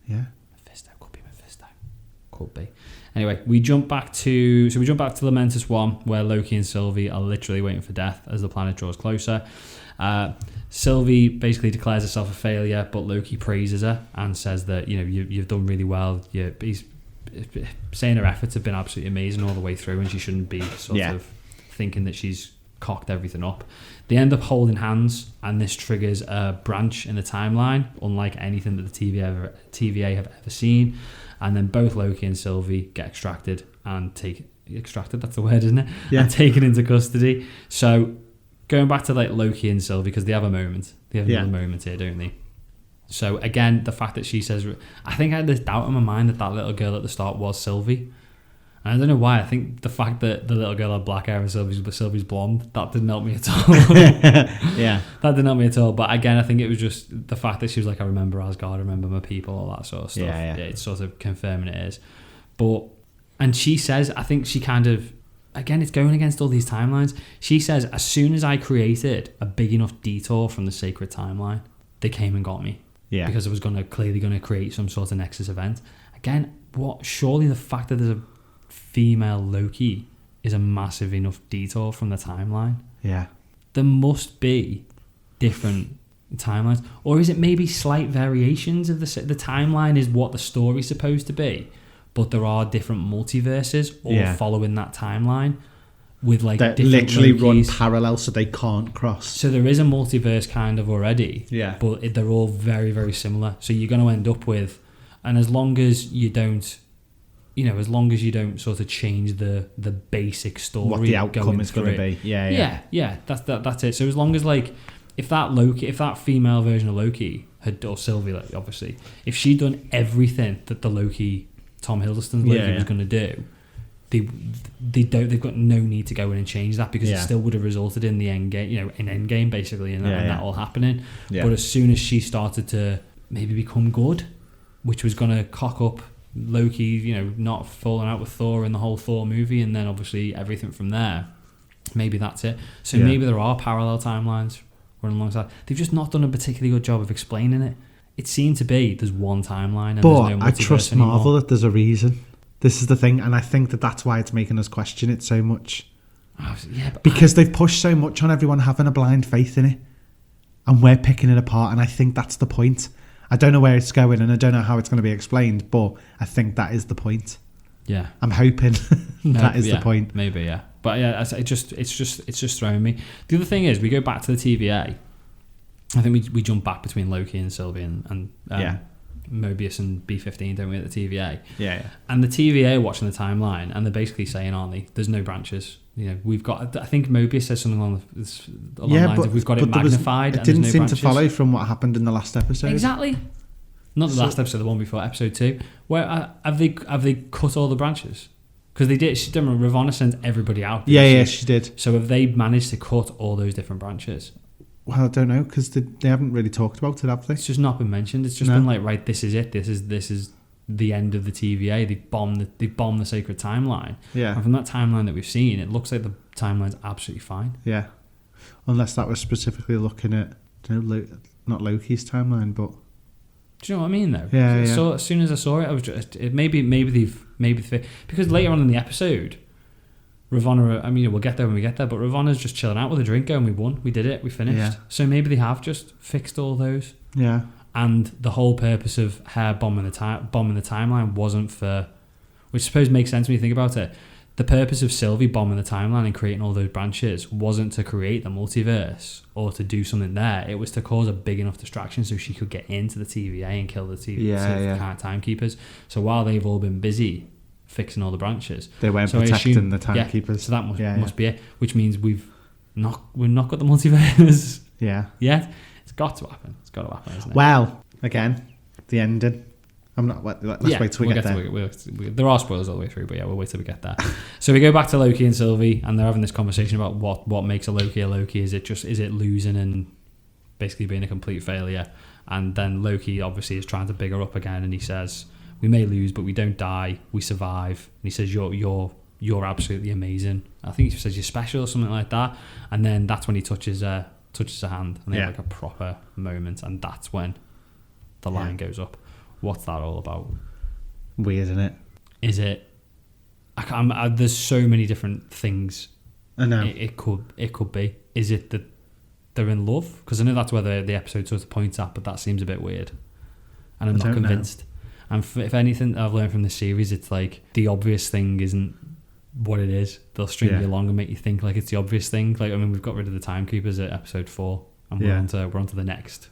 Yeah. Mephisto could be Mephisto. Could be. Anyway, we jump back to Lamentus 1, where Loki and Sylvie are literally waiting for death as the planet draws closer. Sylvie basically declares herself a failure, but Loki praises her and says that you've done really well. He's saying her efforts have been absolutely amazing all the way through, and she shouldn't be sort of thinking that she's cocked everything up. They end up holding hands, and this triggers a branch in the timeline, unlike anything that the TVA have ever seen. And then both Loki and Sylvie get extracted and extracted. That's the word, isn't it? Yeah. And taken into custody. So going back to like Loki and Sylvie, because they have a moment. They have another moment here, don't they? So again, the fact that she says, I think I had this doubt in my mind that little girl at the start was Sylvie. And I don't know why. I think the fact that the little girl had black hair and Sylvie's blonde, that didn't help me at all. Yeah. That didn't help me at all. But again, I think it was just the fact that she was like, I remember Asgard, I remember my people, all that sort of stuff. Yeah. It's sort of confirming it is. And she says, I think she kind of, again, it's going against all these timelines. She says, as soon as I created a big enough detour from the sacred timeline, they came and got me. Yeah. Because it was clearly going to create some sort of Nexus event. Again, surely the fact that there's a female Loki is a massive enough detour from the timeline. Yeah. There must be different timelines, or is it maybe slight variations of the timeline is what the story's supposed to be, but there are different multiverses all following that timeline with like that different literally Lokis. run parallel so they can't cross. So there is a multiverse kind of already, but they're all very, very similar. So you're going to end up with, and as long as you don't sort of change the basic story, what the outcome is going to be, that's it. So as long as like if that female version of Loki or Sylvie, like, obviously, if she'd done everything that the Loki, Tom Hiddleston's Loki was going to do, they've got no need to go in and change that, because it still would have resulted in the end game, in Endgame basically, and that all happening. But as soon as she started to maybe become good, which was going to cock up Loki, not falling out with Thor in the whole Thor movie, and then obviously everything from there, maybe that's it. So maybe there are parallel timelines running alongside. They've just not done a particularly good job of explaining it. It seemed to be there's one timeline, and but there's no I trust anymore. Marvel that there's a reason. This is the thing, and I think that's why it's making us question it so much. Because they've pushed so much on everyone having a blind faith in it, and we're picking it apart, and I think that's the point. I don't know where it's going, and I don't know how it's going to be explained, but I think that is the point. Yeah, I'm hoping that is the point. Maybe, yeah. But yeah, it's just throwing me. The other thing is, we go back to the TVA. I think we jump back between Loki and Sylvie and Mobius and B-15, don't we, at the TVA? Yeah. And the TVA are watching the timeline, and they're basically saying, aren't they, there's no branches. We've got, I think Mobius says something along the lines of, we've got it magnified. It didn't seem to follow from what happened in the last episode. Exactly. Not the last episode, the one before, episode 2. Where have they cut all the branches? Because they did. Ravonna sent everybody out. She did. So have they managed to cut all those different branches? Well, I don't know, because they haven't really talked about it, have they? It's just not been mentioned. It's just been like, right, this is it. This is the end of the TVA. They bombed the sacred timeline. Yeah. And from that timeline that we've seen, it looks like the timeline's absolutely fine. Yeah. Unless that was specifically looking at, not Loki's timeline, but. Do you know what I mean, though? Yeah. So as soon as I saw it, I was just maybe because later on in the episode, Ravonna, we'll get there when we get there, but Ravonna's just chilling out with a drink going, we won, we did it, we finished. Yeah. So maybe they have just fixed all those. Yeah. And the whole purpose of her bombing the timeline wasn't for, which I suppose makes sense when you think about it. The purpose of Sylvie bombing the timeline and creating all those branches wasn't to create the multiverse or to do something there. It was to cause a big enough distraction so she could get into the TVA and kill the kind of timekeepers. So while they've all been busy fixing all the branches, they weren't protecting the timekeepers. So that must be it. Which means we've not got the multiverse. Yeah. Yet. It's got to happen. It's got to happen, isn't it? Well, again, the ending. I'm not. Let's wait till we get there. There are spoilers all the way through, but we'll wait till we get there. So we go back to Loki and Sylvie, and they're having this conversation about what makes a Loki a Loki. Is it losing and basically being a complete failure? And then Loki obviously is trying to big her up again, and he says, "We may lose, but we don't die. We survive." And he says, "You're absolutely amazing." I think he says, "You're special," or something like that. And then that's when he touches her hand, and they have like a proper moment, and that's when the line goes up. What's that all about? Weird, isn't it? Is it? There's so many different things. I know. It could be. Is it that they're in love? Because I know that's where the episode sort of points at, but that seems a bit weird, and I'm not convinced. And if anything I've learned from this series, it's like the obvious thing isn't what it is. They'll string you along and make you think like it's the obvious thing. Like, we've got rid of the Timekeepers at episode 4. And we're onto the next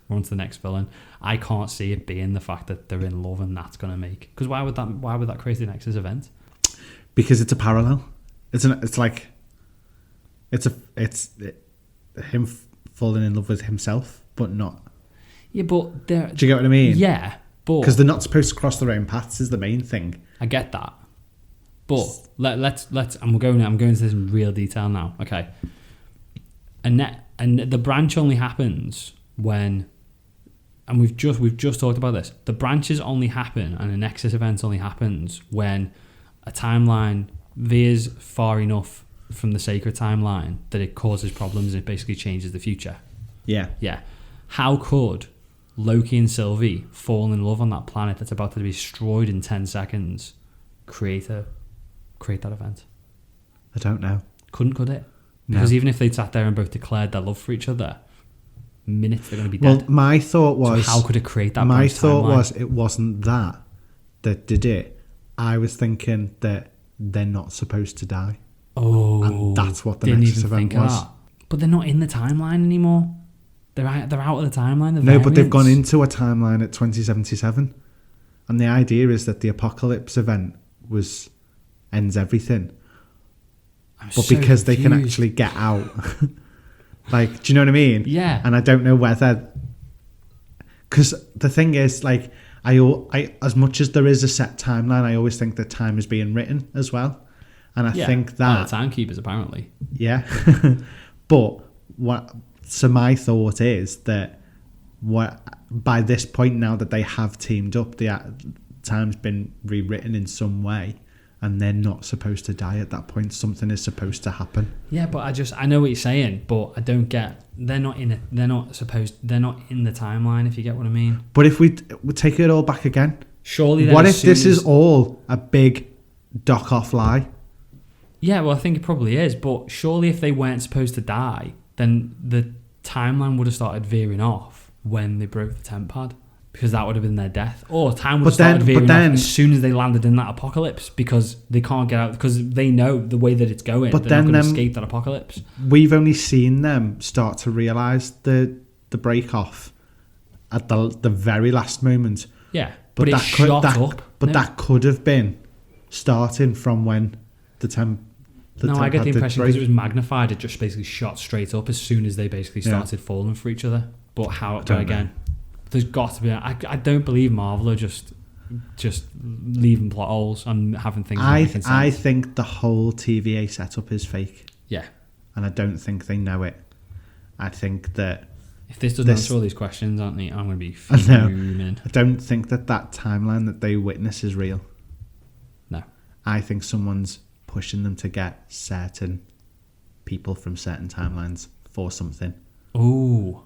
villain. I can't see it being the fact that they're in love and that's going to make. Because why would that create the Nexus event? Because it's a parallel. It's him falling in love with himself, but not. Yeah, but do you get what I mean? Yeah, but because they're not supposed to cross their own paths is the main thing. I get that, but let's I'm going into this in real detail now. Okay, and the branch only happens when, and we've just talked about this. The branches only happen, and a Nexus event only happens when a timeline veers far enough from the sacred timeline that it causes problems and it basically changes the future. Yeah. How could Loki and Sylvie fall in love on that planet that's about to be destroyed in 10 seconds? Create that event. I don't know. Could it? Because even if they'd sat there and both declared their love for each other, minutes they're going to be Well, dead. my thought was... So how could it create that? My branch thought timeline? was it wasn't that did it. I was thinking that they're not supposed to die. Oh, And that's what the didn't Nexus even Event think was. of that. But they're not in the timeline anymore. They're out of the timeline. No, but they've gone into a timeline at 2077. And the idea is that the apocalypse event ends everything. But so because they can confused. actually get out. Like, do you know what I mean? Yeah. And I don't know whether... Because the thing is, like, I as much as there is a set timeline, I always think that time is being written as well. And I think that... the Timekeepers, apparently. Yeah. But so my thought is that by this point now that they have teamed up, the time's been rewritten in some way, and they're not supposed to die at that point. Something is supposed to happen. Yeah, but I know what you're saying, but I don't get. They're not in the timeline. If you get what I mean. But if we take it all back again, surely. Then What as if soon this as- is all a big dock-off lie? Yeah, well, I think it probably is. But surely, if they weren't supposed to die, then the timeline would have started veering off when they broke the temp pad, because that would have been their death. Or time would have started veering off as soon as they landed in that apocalypse, because they can't get out, because they know the way that it's going. But they're not then going to escape that apocalypse. We've only seen them start to realise the break off at the very last moment. Yeah, but it that shot up. But that could have been starting from when the temp. I get the impression because it was magnified, it just basically shot straight up as soon as they basically started falling for each other. But there's got to be. I don't believe Marvel are just leaving plot holes and having things. I think the whole TVA setup is fake. Yeah, and I don't think they know it. I think that if this doesn't answer all these questions, I'm going to be fuming. I don't think that timeline that they witness is real. No, I think someone's pushing them to get certain people from certain timelines for something. Ooh.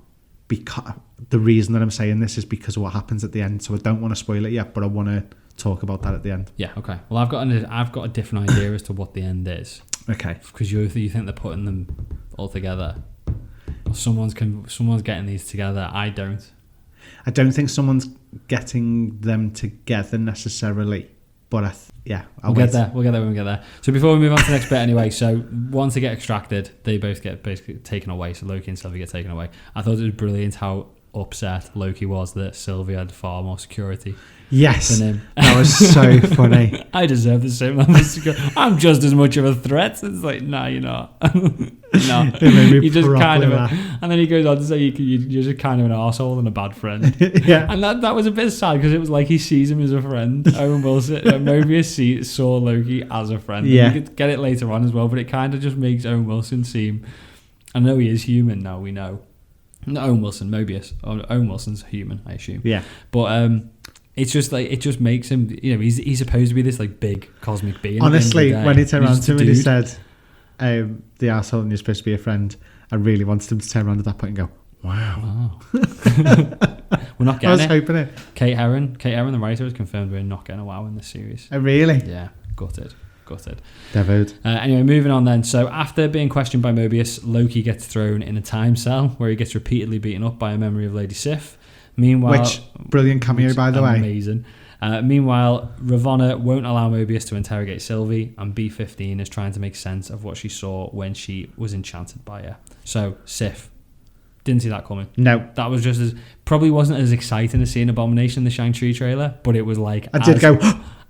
Because the reason that I'm saying this is because of what happens at the end. So I don't want to spoil it yet, but I want to talk about that at the end. Yeah. Okay. Well, I've got a different idea as to what the end is. Okay. Because you think they're putting them all together. Or someone's getting these together. I don't think someone's getting them together necessarily. But we'll get there when we get there. So before we move on to the next bit anyway, so once they get extracted, they both get basically taken away. So Loki and Sylvie get taken away. I thought it was brilliant how upset Loki was that Sylvie had far more security. Yes, than him. That was so funny. I deserve the same level of security. I'm just as much of a threat. It's like, no, you're not. No, you just kind of, and then he goes on to say you're just kind of an arsehole and a bad friend. Yeah, and that was a bit sad because it was like he sees him as a friend. Owen Wilson, Mobius saw Loki as a friend. Yeah, and you could get it later on as well, but it kind of just makes Owen Wilson seem. I know he is human now. We know, not Owen Wilson, Mobius. Owen Wilson's human, I assume. Yeah, but it's just like it just makes him. You know, he's supposed to be this like big cosmic being. Honestly, when he turned around to him and he said, "The arsehole and you're supposed to be a friend," I really wanted him to turn around at that point and go, "Wow." We're not getting it. I was hoping it. Kate Herron, the writer, has confirmed we're not getting a wow in this series. Oh, really? Yeah, gutted. David. Anyway, moving on then. So after being questioned by Mobius, Loki gets thrown in a time cell where he gets repeatedly beaten up by a memory of Lady Sif. Meanwhile, which brilliant cameo, by the way. Amazing. Meanwhile, Ravonna won't allow Mobius to interrogate Sylvie, and B-15 is trying to make sense of what she saw when she was enchanted by her. So, Sif. Didn't see that coming. No. That was just probably wasn't as exciting as seeing Abomination in the Shang Chi trailer, but it was like... I did go,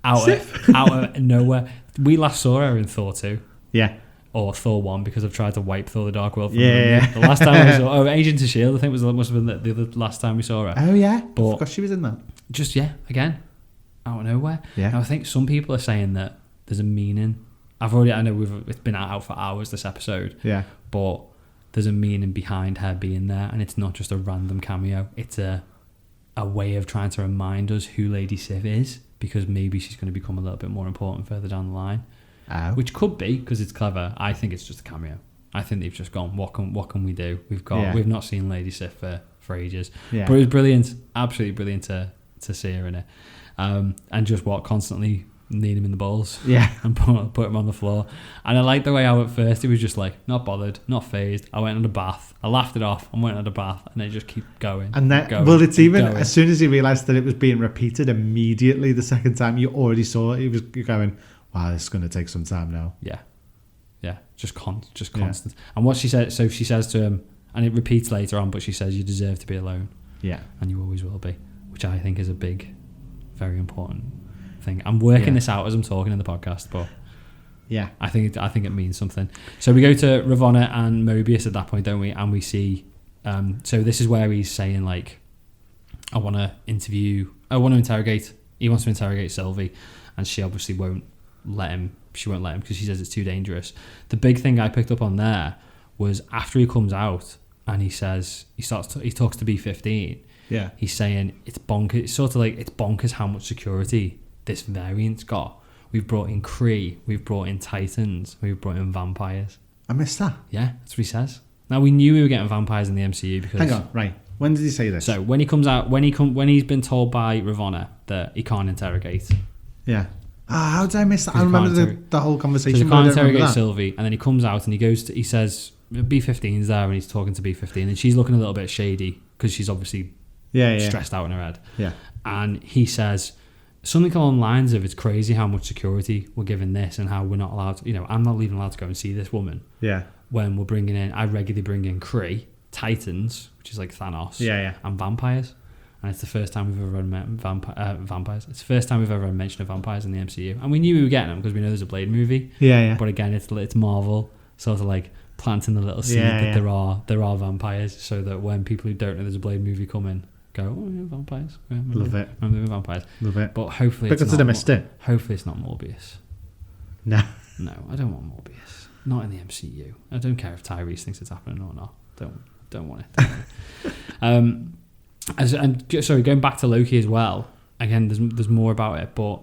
out of nowhere. We last saw her in Thor 2. Yeah. Or Thor 1, because I've tried to wipe Thor the Dark World from the last time we saw... Agents of S.H.I.E.L.D. I think must have been the other last time we saw her. Oh, yeah? But I forgot she was in that. Just, again, out of nowhere. Yeah. Now, I think some people are saying that there's a meaning. I know it's been out for hours, this episode. Yeah. But there's a meaning behind her being there, and it's not just a random cameo. It's a way of trying to remind us who Lady Sif is, because maybe she's going to become a little bit more important further down the line. Oh. Which could be, because it's clever. I think it's just a cameo. I think they've just gone, what can we do? We've not seen Lady Sif for ages. Yeah. But it was brilliant, absolutely brilliant to see her in it. And just constantly kneed him in the balls. Yeah. And put him on the floor. And I like the way how at first he was just like, not bothered, not phased. I went on a bath. I laughed it off and went on a bath. And they just keep going. And then, well, it's even, as soon as he realised that it was being repeated immediately the second time, you already saw it. He was going, wow, this is going to take some time now. Yeah. Yeah. Just constant. And what she said, so she says to him, and it repeats later on, but she says, you deserve to be alone. Yeah. And you always will be. Which I think is a big, very important thing. I'm working this out as I'm talking in the podcast, but yeah, I think it means something. So we go to Ravonna and Mobius at that point, don't we? And we see, so this is where he's saying like, I want to interrogate. He wants to interrogate Sylvie, and she obviously won't let him. She won't let him because she says it's too dangerous. The big thing I picked up on there was after he comes out and he says he talks to B-15. Yeah, he's saying it's bonkers. It's sort of like it's bonkers how much security this variant's got. We've brought in Kree, we've brought in Titans, we've brought in vampires. I missed that. Yeah, that's what he says. Now we knew we were getting vampires in the MCU because. Hang on, right? When did he say this? So when he comes out, when he's been told by Ravonna that he can't interrogate. Yeah. How did I miss that? I remember the whole conversation. So he can't interrogate Sylvie, and then he comes out and he says B-15's there, and he's talking to B-15, and she's looking a little bit shady because she's obviously stressed out in her head. Yeah. And he says something along the lines of, it's crazy how much security we're giving this and how we're not allowed to, I'm not even allowed to go and see this woman. Yeah. When I regularly bring in Kree, Titans, which is like Thanos, and vampires. And it's the first time we've ever met vampires. It's the first time we've ever mentioned of vampires in the MCU. And we knew we were getting them because we know there's a Blade movie. Yeah. But again, it's Marvel sort of like planting the little seed that there are vampires, so that when people who don't know there's a Blade movie coming, go, oh yeah, vampires. Love it. Remember vampires. Love it. But hopefully because I missed it. Hopefully it's not Morbius. No, I don't want Morbius. Not in the MCU. I don't care if Tyrese thinks it's happening or not. Don't want it. Sorry, going back to Loki as well. Again, there's more about it, but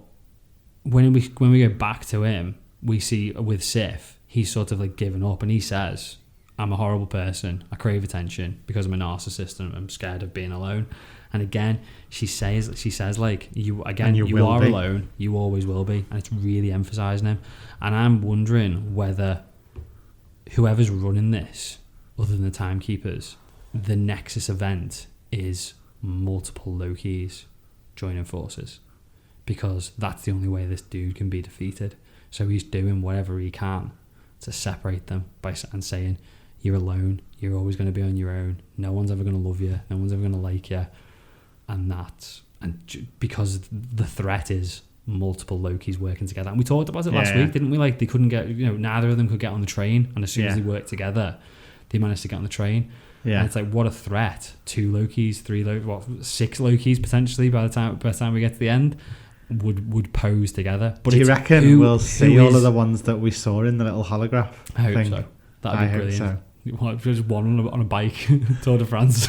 when we go back to him, we see with Sif, he's sort of like given up, and he says, I'm a horrible person. I crave attention because I'm a narcissist and I'm scared of being alone. And again, she says like, you are alone. You always will be. And it's really emphasizing him. And I'm wondering whether whoever's running this, other than the Timekeepers, the Nexus Event is multiple Lokis joining forces, because that's the only way this dude can be defeated. So he's doing whatever he can to separate them and saying, you're alone, you're always going to be on your own, no one's ever going to love you, no one's ever going to like you. Because the threat is multiple Lokis working together. And we talked about it last week, didn't we? Like, they couldn't get, neither of them could get on the train, and as soon as they worked together, they managed to get on the train. Yeah. And it's like, what a threat. 2 Lokis, 3 Lokis, 6 Lokis potentially by the time we get to the end would pose together. But do you reckon we'll see all of the ones that we saw in the little holograph? I hope so. That'd be brilliant. So. Just one on a bike, Tour de France.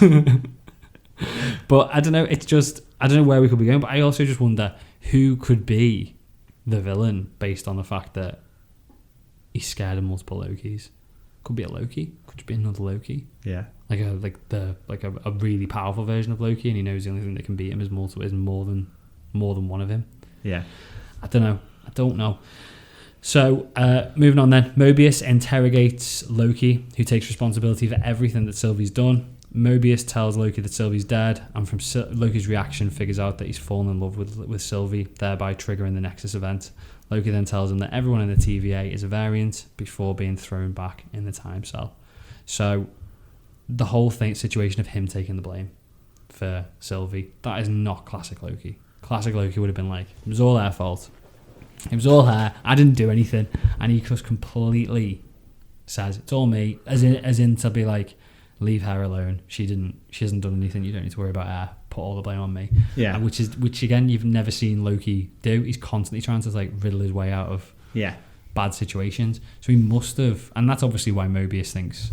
But I don't know. It's just, I don't know where we could be going. But I also just wonder who could be the villain based on the fact that he's scared of multiple Lokis. Could be a Loki. Could just be another Loki. Yeah. Like a really powerful version of Loki, and he knows the only thing that can beat him is more than one of him. Yeah. I don't know. So, moving on then. Mobius interrogates Loki, who takes responsibility for everything that Sylvie's done. Mobius tells Loki that Sylvie's dead, and from Loki's reaction figures out that he's fallen in love with Sylvie, thereby triggering the Nexus Event. Loki then tells him that everyone in the TVA is a variant before being thrown back in the time cell. So, the whole situation of him taking the blame for Sylvie, that is not classic Loki. Classic Loki would have been like, it was all their fault. It was all her. I didn't do anything. And he just completely says, it's all me, as in to be like, leave her alone. She hasn't done anything. You don't need to worry about her. Put all the blame on me. Yeah. Which again, you've never seen Loki do. He's constantly trying to like riddle his way out of bad situations. So he must have, and that's obviously why Mobius thinks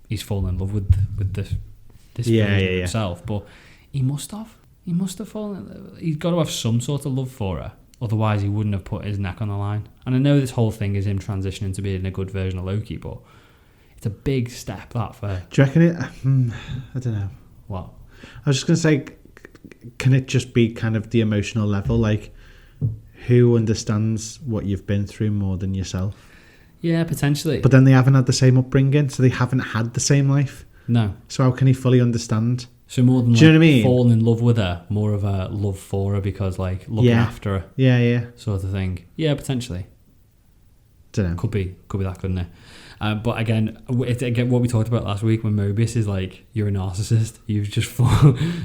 he's fallen in love with this version of himself. But he must have fallen. He's got to have some sort of love for her. Otherwise, he wouldn't have put his neck on the line. And I know this whole thing is him transitioning to being a good version of Loki, but it's a big step that for. Do you reckon it? I don't know. What? I was just going to say, can it just be kind of the emotional level? Like, who understands what you've been through more than yourself? Yeah, potentially. But then they haven't had the same upbringing, so they haven't had the same life. No. So how can he fully understand? So more than Do you know what I mean? falling in love with her, more of a love for her because like looking after her. Yeah. Sort of thing. Yeah, potentially. Don't know. Could be that, couldn't it? But again, what we talked about last week when Mobius is like, you're a narcissist. You've just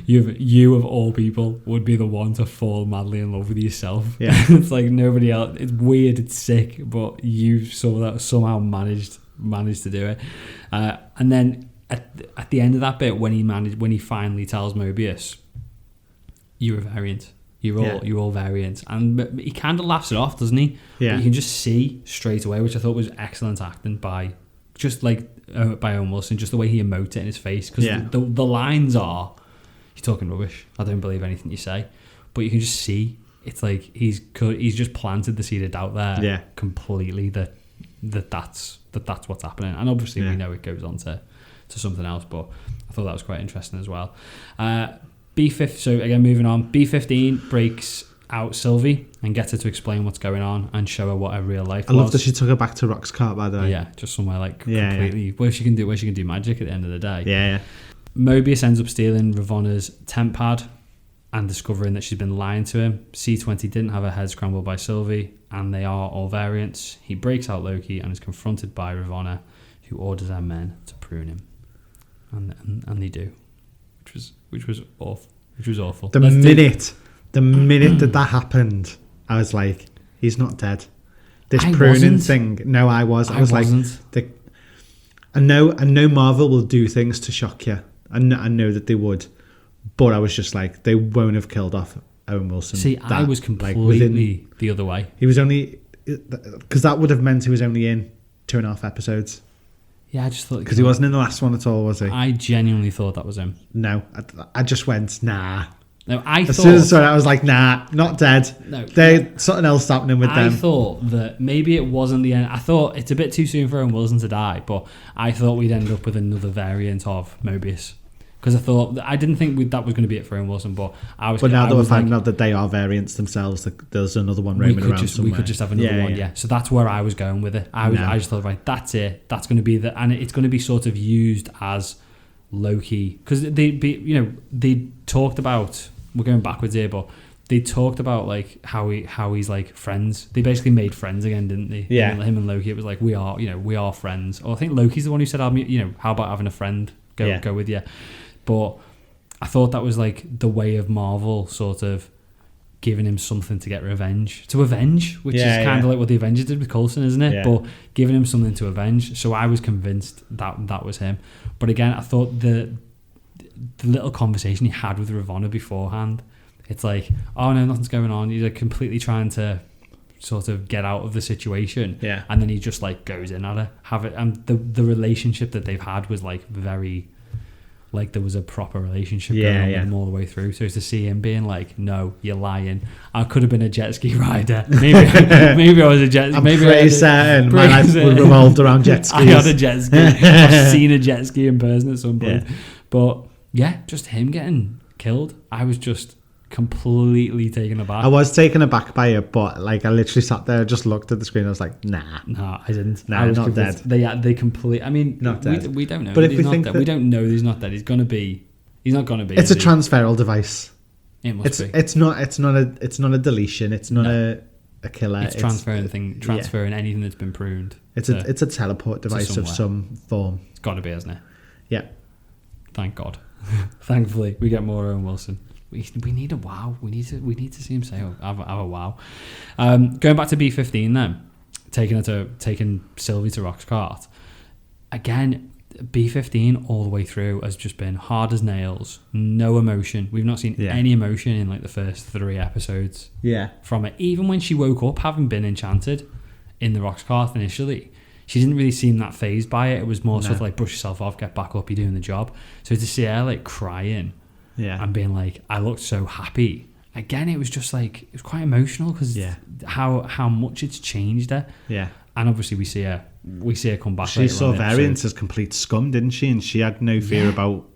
you of all people would be the one to fall madly in love with yourself. Yeah. It's like nobody else. It's weird. It's sick, but you somehow managed to do it. And then at the end of that bit, when he finally tells Mobius, you're a variant. You're all variant, and he kind of laughs it off, doesn't he? Yeah. But you can just see straight away, which I thought was excellent acting by Owen Wilson, just the way he emotes it in his face, because the lines are, "You're talking rubbish. I don't believe anything you say," but you can just see it's like he's just planted the seed of doubt there, completely. That's what's happening, and obviously we know it goes on to something else, but I thought that was quite interesting as well. So again, moving on, B-15 breaks out Sylvie and gets her to explain what's going on and show her what her real life was. I love that she took her back to Rock's cart, by the way. Yeah, just somewhere like completely where she can do magic at the end of the day. Yeah. Mobius ends up stealing Ravonna's temp pad and discovering that she's been lying to him. C-20 didn't have her head scrambled by Sylvie, and they are all variants. He breaks out Loki and is confronted by Ravonna, who orders her men to prune him, and they do. Which was awful. The minute that happened, I was like, he's not dead. This I pruning wasn't. thing. No, I was. I was wasn't. like, I know Marvel will do things to shock you. I know that they would, but I was just like, they won't have killed off Owen Wilson. See, I was completely the other way. He was only, because that would have meant he was only in 2.5 episodes. Yeah, I just thought... Because he wasn't in the last one at all, was he? I genuinely thought that was him. No, I just went, nah. No, I as thought... soon as I saw it, I was like, nah, not dead. No. Something else happening with them. I thought that maybe it wasn't the end. I thought it's a bit too soon for Owen Wilson to die, but I thought we'd end up with another variant of Mobius. Because I didn't think that was going to be it for Owen Wilson, but I was... But now that we're finding out that they are variants themselves, there's another one roaming around somewhere. We could just have another one, yeah. So that's where I was going with it. I just thought, right, that's it. That's going to be and it's going to be sort of used as Loki, because they talked about, we're going backwards here, but they talked about like how he's like friends. They basically made friends again, didn't they? Yeah. Him and Loki, it was like we are friends. Or I think Loki's the one who said, how about having a friend go with you? But I thought that was like the way of Marvel sort of giving him something to avenge, which is kind of like what the Avengers did with Coulson, isn't it? Yeah. But giving him something to avenge. So I was convinced that was him. But again, I thought the little conversation he had with Ravonna beforehand, it's like, oh no, nothing's going on. He's like completely trying to sort of get out of the situation. Yeah. And then he just like goes in at her. And the relationship that they've had was like very... like there was a proper relationship going on with him all the way through. So to see him being like, no, you're lying. I could have been a jet ski rider. Maybe I was a jet ski. I'm pretty certain my life revolved around jet skis. I had a jet ski. I've seen a jet ski in person at some point. Yeah. But yeah, just him getting killed. I was just completely taken aback. I was taken aback by it, but like I literally sat there, just looked at the screen. I was like, nah. No, I didn't. Nah, not dead. They completely. I mean, not dead. We don't know. But if we think we don't know he's not dead. He's not going to be. It's a transferal device. It must be. It's not a deletion. It's not a killer. It's transferring anything that's been pruned. It's a teleport device of some form. It's got to be, hasn't it? Yeah. Thank God. Thankfully, we get more Owen Wilson. We need a wow. We need to see him say have a wow. Going back to B-15 then, taking Sylvie to Rock's cart. Again, B-15 all the way through has just been hard as nails, no emotion. We've not seen any emotion in like the first 3 episodes. Yeah. From it, even when she woke up having been enchanted in the Rock's cart initially, she didn't really seem that fazed by it. It was more sort of like brush yourself off, get back up, you're doing the job. So to see her like crying. Yeah. And being like, I looked so happy. Again, it was just like, it was quite emotional because how much it's changed her. Yeah. And obviously we see her come back. She saw variants as complete scum, didn't she? And she had no fear about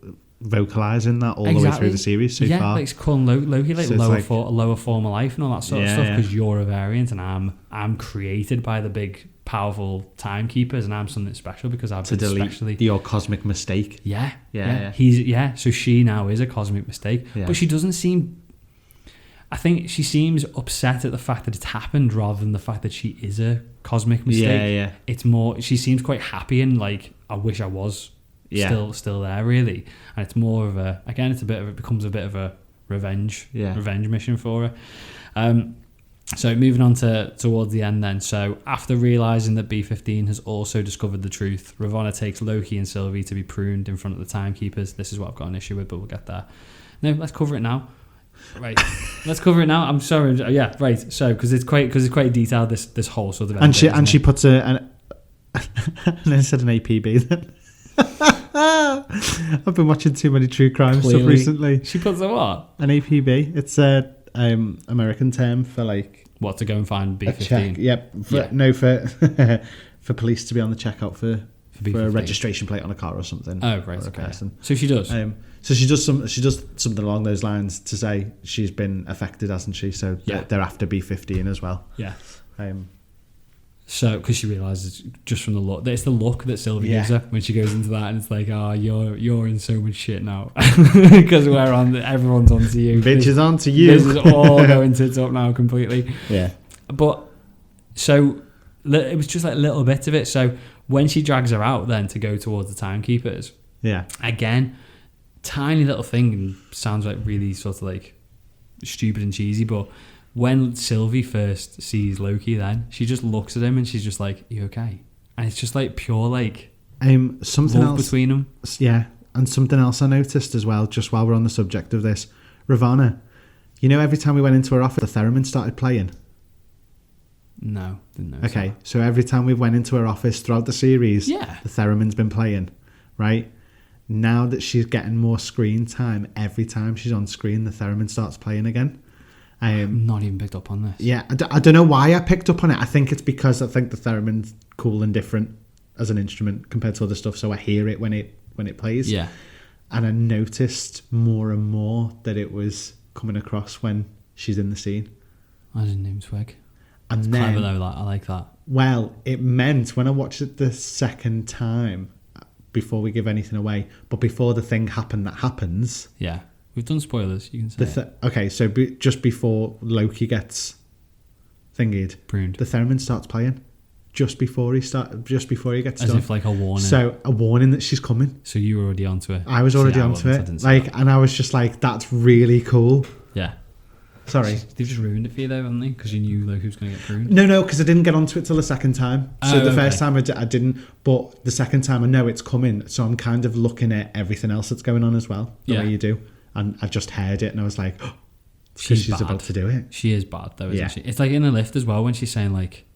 vocalizing that all the way through the series so far. Like it's calling Loki like, So lower form of life and all that sort of stuff, because yeah. you're a variant and I'm created by the big powerful timekeepers and I'm something special because I've been specially your cosmic mistake. Yeah. Yeah. So she now is a cosmic mistake, but she doesn't seem. I think she seems upset at the fact that it's happened rather than the fact that she is a cosmic mistake. Yeah. It's more, she seems quite happy and like, I wish I was still there, really. And it's more of a, again, it becomes a bit of a revenge mission for her. So moving on towards the end then. So after realising that B-15 has also discovered the truth, Ravonna takes Loki and Sylvie to be pruned in front of the Timekeepers. This is what I've got an issue with, but we'll get there. No, let's cover it now. Right, let's cover it now. I'm sorry. Yeah, right. So because it's quite detailed, this whole sort of. And she puts and then said an APB. Then I've been watching too many true crime stuff recently. She puts a what? An APB. It's a American term for like what, to go and find B-15. Yep. For police to be on the checkout for a registration plate on a car or something. Oh, right. Or a person. So she does. So she does something along those lines to say she's been affected, hasn't she? So they're after B-15 as well. Yeah. So because she realises just from the look, it's the look that Sylvie gives her when she goes into that, and it's like, oh, you're in so much shit now because everyone's onto you. Bitch is onto you. This is all going tits up now completely. Yeah. But so it was just like little bits of it. So when she drags her out then to go towards the Timekeepers, again, tiny little thing, and sounds like really sort of like stupid and cheesy, but when Sylvie first sees Loki, then she just looks at him and she's just like, "You okay?" And it's just like pure like something love else between them. Yeah, and something else I noticed as well, just while we're on the subject of this, Ravonna. You know, every time we went into her office, the theremin started playing. No, didn't know. Okay, so every time we went into her office throughout the series, the theremin's been playing, right? Now that she's getting more screen time, every time she's on screen, the theremin starts playing again. I'm not even picked up on this. Yeah, I don't know why I picked up on it. I think it's because I think the theremin's cool and different as an instrument compared to other stuff, so I hear it when it plays. Yeah. And I noticed more and more that it was coming across when she's in the scene. I didn't even twig. And it's then, clever though, I like that. Well, it meant when I watched it the second time, before we give anything away, but before the thing that happens. Yeah, we've done spoilers. You can say. Okay, so just before Loki gets pruned, the theremin starts playing. Just before he gets as done. If like a warning. So a warning that she's coming. So you were already onto it. I was already onto it. And I was just like, that's really cool. Yeah. Sorry. They've just ruined it for you though, haven't they? Because you knew Loki was going to get pruned. No, because I didn't get onto it till the second time. So the first time I didn't, but the second time I know it's coming. So I'm kind of looking at everything else that's going on as well, the way you do. And I just heard it and I was like, oh, she's about to do it. She is bad though, isn't she? It's like in the lift as well when she's saying like,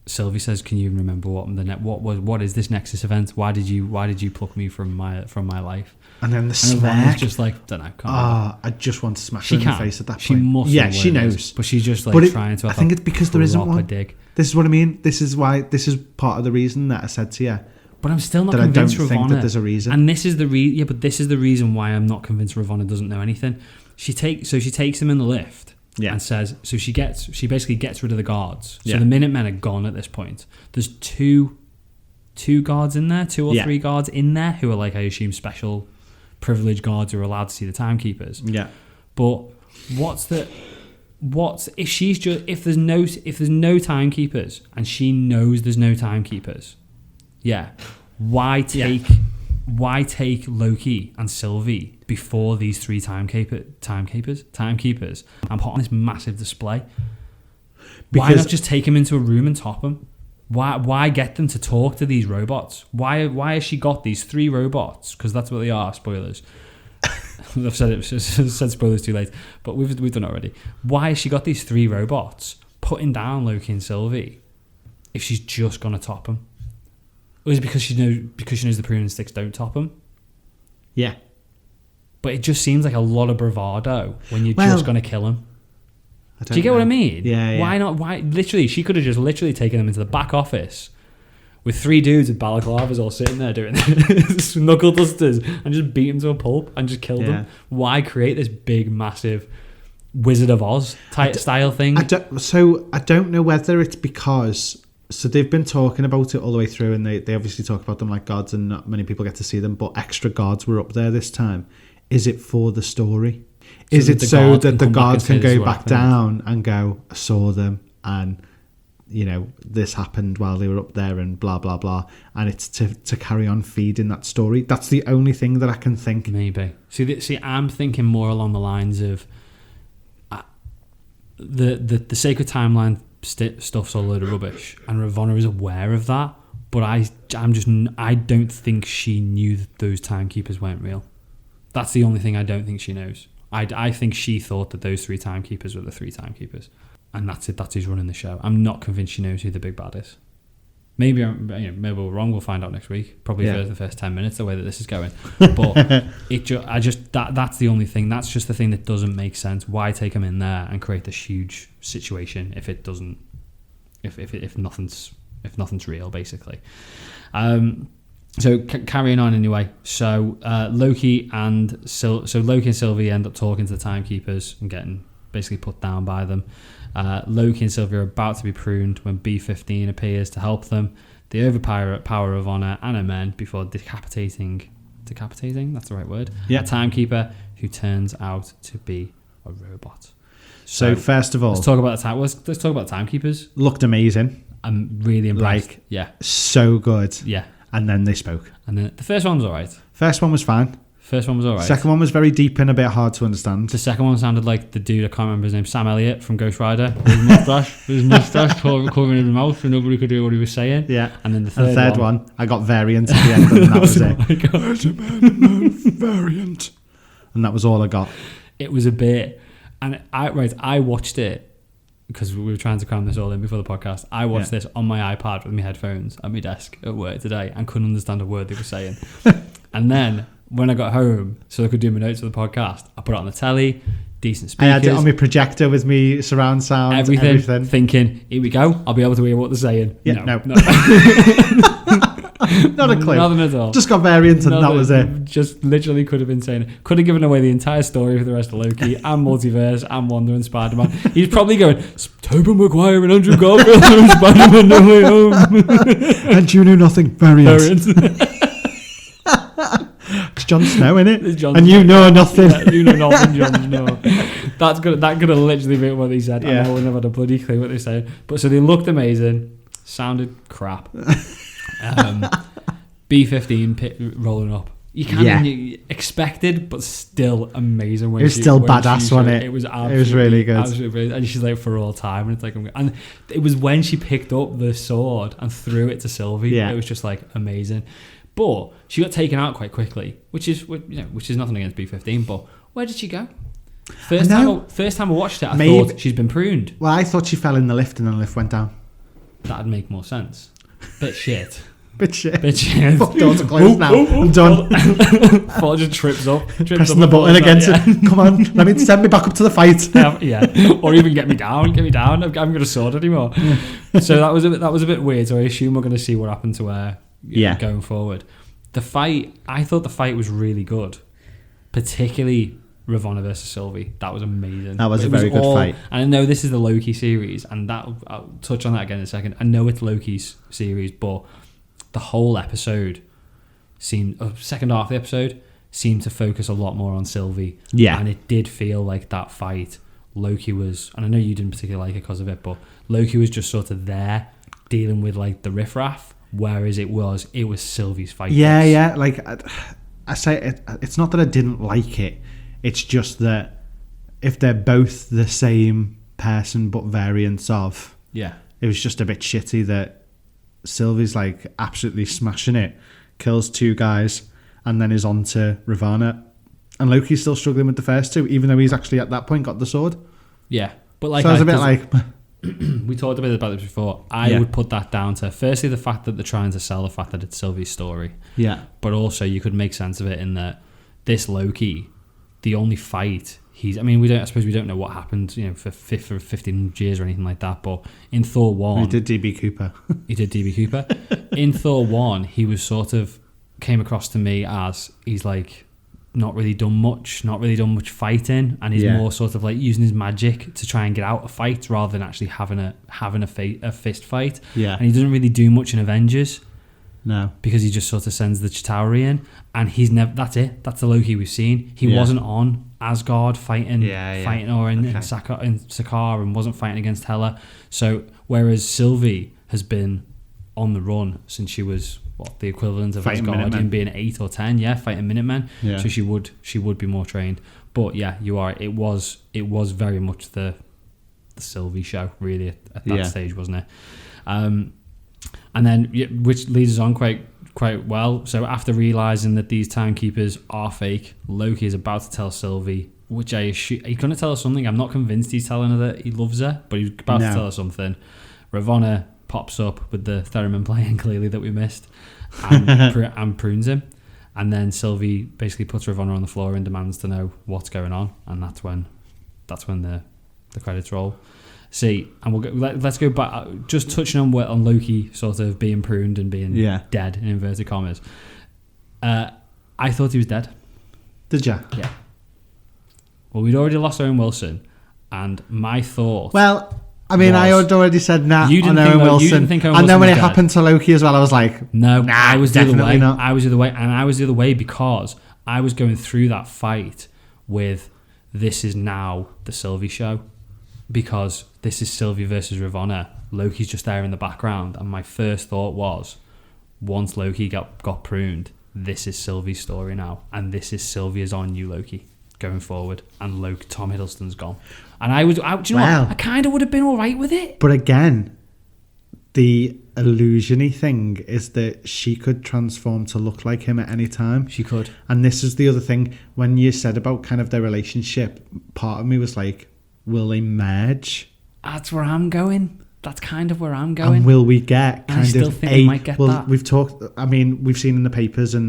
Sylvie says, "Can you remember what is this Nexus event? Why did you pluck me from my life?" And then the smack, just like, don't know. I just want to smash her in the face at that point. She must. Yeah, she knows, but she's just like trying to. I think it's because there isn't one. Dig. This is what I mean. This is part of the reason that I said to you. But I'm still not convinced. I don't think that there's a reason. And this is the reason. Yeah, but this is the reason why I'm not convinced Ravonna doesn't know anything. She takes him in the lift. Yeah. And says, so she basically gets rid of the guards. So the Minutemen are gone at this point. There's two guards in there, 2 or 3 guards in there who are like, I assume, special privileged guards who are allowed to see the Timekeepers. Yeah. But if there's no Timekeepers and she knows there's no Timekeepers, why take Loki and Sylvie before these 3 timekeepers and put on this massive display? Why not just take them into a room and top them? Why get them to talk to these robots? Why has she got these 3 robots? Because that's what they are. Spoilers. I've said spoilers too late, but we've done it already. Why has she got these 3 robots putting down Loki and Sylvie if she's just gonna top them? Or is it because she knows the pruning sticks don't top them? Yeah. But it just seems like a lot of bravado when you're just going to kill him. Do you get what I mean? Yeah. Why not? Why? Literally, she could have just taken them into the back office with 3 dudes with balaclavas all sitting there doing this, knuckle dusters, and just beat them to a pulp and just kill them. Why create this big, massive Wizard of Oz type style thing? I don't know whether it's because... So they've been talking about it all the way through, and they obviously talk about them like gods, and not many people get to see them, but extra gods were up there this time. Is it for the story? Is it so that the gods can go back down and go, I saw them, and... this happened while they were up there and blah blah blah, and it's to carry on feeding that story. That's the only thing that I can think. Maybe. See, I'm thinking more along the lines of the sacred timeline stuff's a load of rubbish, and Ravonna is aware of that. But I don't think she knew that those timekeepers weren't real. That's the only thing I don't think she knows. I think she thought that those 3 timekeepers were the 3 timekeepers. And that's it. That's who's running the show. I'm not convinced she knows who the big bad is. Maybe we're wrong. We'll find out next week. Probably for the first 10 minutes, the way that this is going. But that's the only thing. That's just the thing that doesn't make sense. Why take them in there and create this huge situation if it doesn't, if nothing's real, basically. So carrying on anyway. So Loki and Sylvie end up talking to the timekeepers and getting basically put down by them. Loki and Sylvie are about to be pruned when B-15 appears to help them. They overpower Ravonna and her men before decapitating, that's the right word, a timekeeper who turns out to be a robot. So first of all, let's talk about the timekeepers. Looked amazing. I'm really impressed. So good. Yeah. And then they spoke. And then the first one was alright. First one was fine. Second one was very deep and a bit hard to understand. The second one sounded like the dude, I can't remember his name, Sam Elliott from Ghost Rider. With his moustache covering his mouth so nobody could hear what he was saying. Yeah. And then the third one, I got variant at the end and that was it. Variant. And that was all I got. It was a bit... And I watched it because we were trying to cram this all in before the podcast. I watched this on my iPad with my headphones at my desk at work today and couldn't understand a word they were saying. And then... when I got home, so I could do my notes for the podcast, I put it on the telly, decent speakers. I had it on my projector with me surround sound, everything. Thinking, here we go, I'll be able to hear what they're saying. Yeah, no. Not a clue. Nothing at all. Just got variant and that was it. Just literally could have been saying, could have given away the entire story for the rest of Loki and Multiverse and Wanda and Spider-Man. He's probably going, Tobey Maguire and Andrew Garfield and Spider-Man No Way Home. And you knew nothing, variant. It's Jon Snow, innit? And you know nothing. Yeah, you know nothing, Jon Snow. That could have literally been what he said. Yeah. And I wouldn't have had a bloody clue what they said. But so they looked amazing, sounded crap. B-15 rolling up. You kind of expected, but still amazing. It was still badass, wasn't it? It was absolutely, it was really good. Absolutely brilliant. And she's like, for all time. And it's like, and it was when she picked up the sword and threw it to Sylvie. Yeah. It was just like amazing. But she got taken out quite quickly, which is nothing against B-15. But where did she go? First time I watched it, I thought she's been pruned. Well, I thought she fell in the lift and then the lift went down. That'd make more sense. Bit shit. Bit shit. Fuck, doors are closed now. I'm done. Paul just trips up. Pressing the button against it. Come on, let me send me back up to the fight. Yeah. Or even get me down. I haven't got a sword anymore. So that was a bit weird. So I assume we're going to see what happened to her. Going forward. The fight, I thought the fight was really good, particularly Ravonna versus Sylvie. That was amazing. That was a very good fight. And I know this is the Loki series, and I'll touch on that again in a second. I know it's Loki's series, but the whole episode second half of the episode seemed to focus a lot more on Sylvie. Yeah. And it did feel like that fight, Loki was, and I know you didn't particularly like it because of it, but Loki was just sort of there dealing with like the riffraff. Whereas it was Sylvie's fight. Yeah. Like I say, it's not that I didn't like it. It's just that if they're both the same person but variants of, it was just a bit shitty that Sylvie's like absolutely smashing it, kills 2 guys, and then is on to Ravonna, and Loki's still struggling with the first 2, even though he's actually at that point got the sword. Yeah, but like so I was a bit like. We talked a bit about this before. I would put that down to, firstly, the fact that they're trying to sell the fact that it's Sylvie's story. Yeah. But also, you could make sense of it in that this Loki the only fight I suppose we don't know what happened, for 15 years or anything like that. But in Thor 1, he did DB Cooper. In Thor 1, he was came across to me as he's like not really done much fighting, and he's more sort of like using his magic to try and get out of fights rather than actually having a fist fight. Yeah, and he doesn't really do much in Avengers. No, because he just sort of sends the Chitauri in, and he's never. That's it. That's the Loki we've seen. He wasn't on Asgard fighting or in Sakaar, and wasn't fighting against Hela. So whereas Sylvie has been on the run since she was the equivalent of Asgardian being 8 or 10, fighting Minutemen. Yeah. So she would be more trained. But yeah, you are. It was very much the Sylvie show really at that stage, wasn't it? And then, which leads us on quite well. So after realising that these timekeepers are fake, Loki is about to tell Sylvie, which I assume he's going to tell her something. I'm not convinced he's telling her that he loves her, but he's about to tell her something. Ravonna pops up with the theremin playing clearly that we missed, and prunes him. And then Sylvie basically puts Ravonna on the floor and demands to know what's going on, and that's when the credits roll. See, and let's go back. Just touching on Loki sort of being pruned and being dead in inverted commas. I thought he was dead. Did you? Yeah. Well, we'd already lost Owen Wilson, and my thought. Well, I mean, I had already said you didn't on think Owen Wilson, you didn't think Owen and then when it was happened to Loki as well, I was like, no, I was the other way. Not. I was the other way, and I was the other way because I was going through that fight with this is now the Sylvie show. Because this is Sylvie versus Ravonna. Loki's just there in the background, and my first thought was, once Loki got pruned, this is Sylvie's story now, and this is Sylvia's on you, Loki, going forward, and Tom Hiddleston's gone. And do you know what? I kind of would have been all right with it. But again, the illusion-y thing is that she could transform to look like him at any time. She could. And this is the other thing, when you said about kind of their relationship, part of me was like, will they merge? That's where I'm going. That's kind of where I'm going. And will we get kind I still of think we might get that. We've talked. I mean, we've seen in the papers we've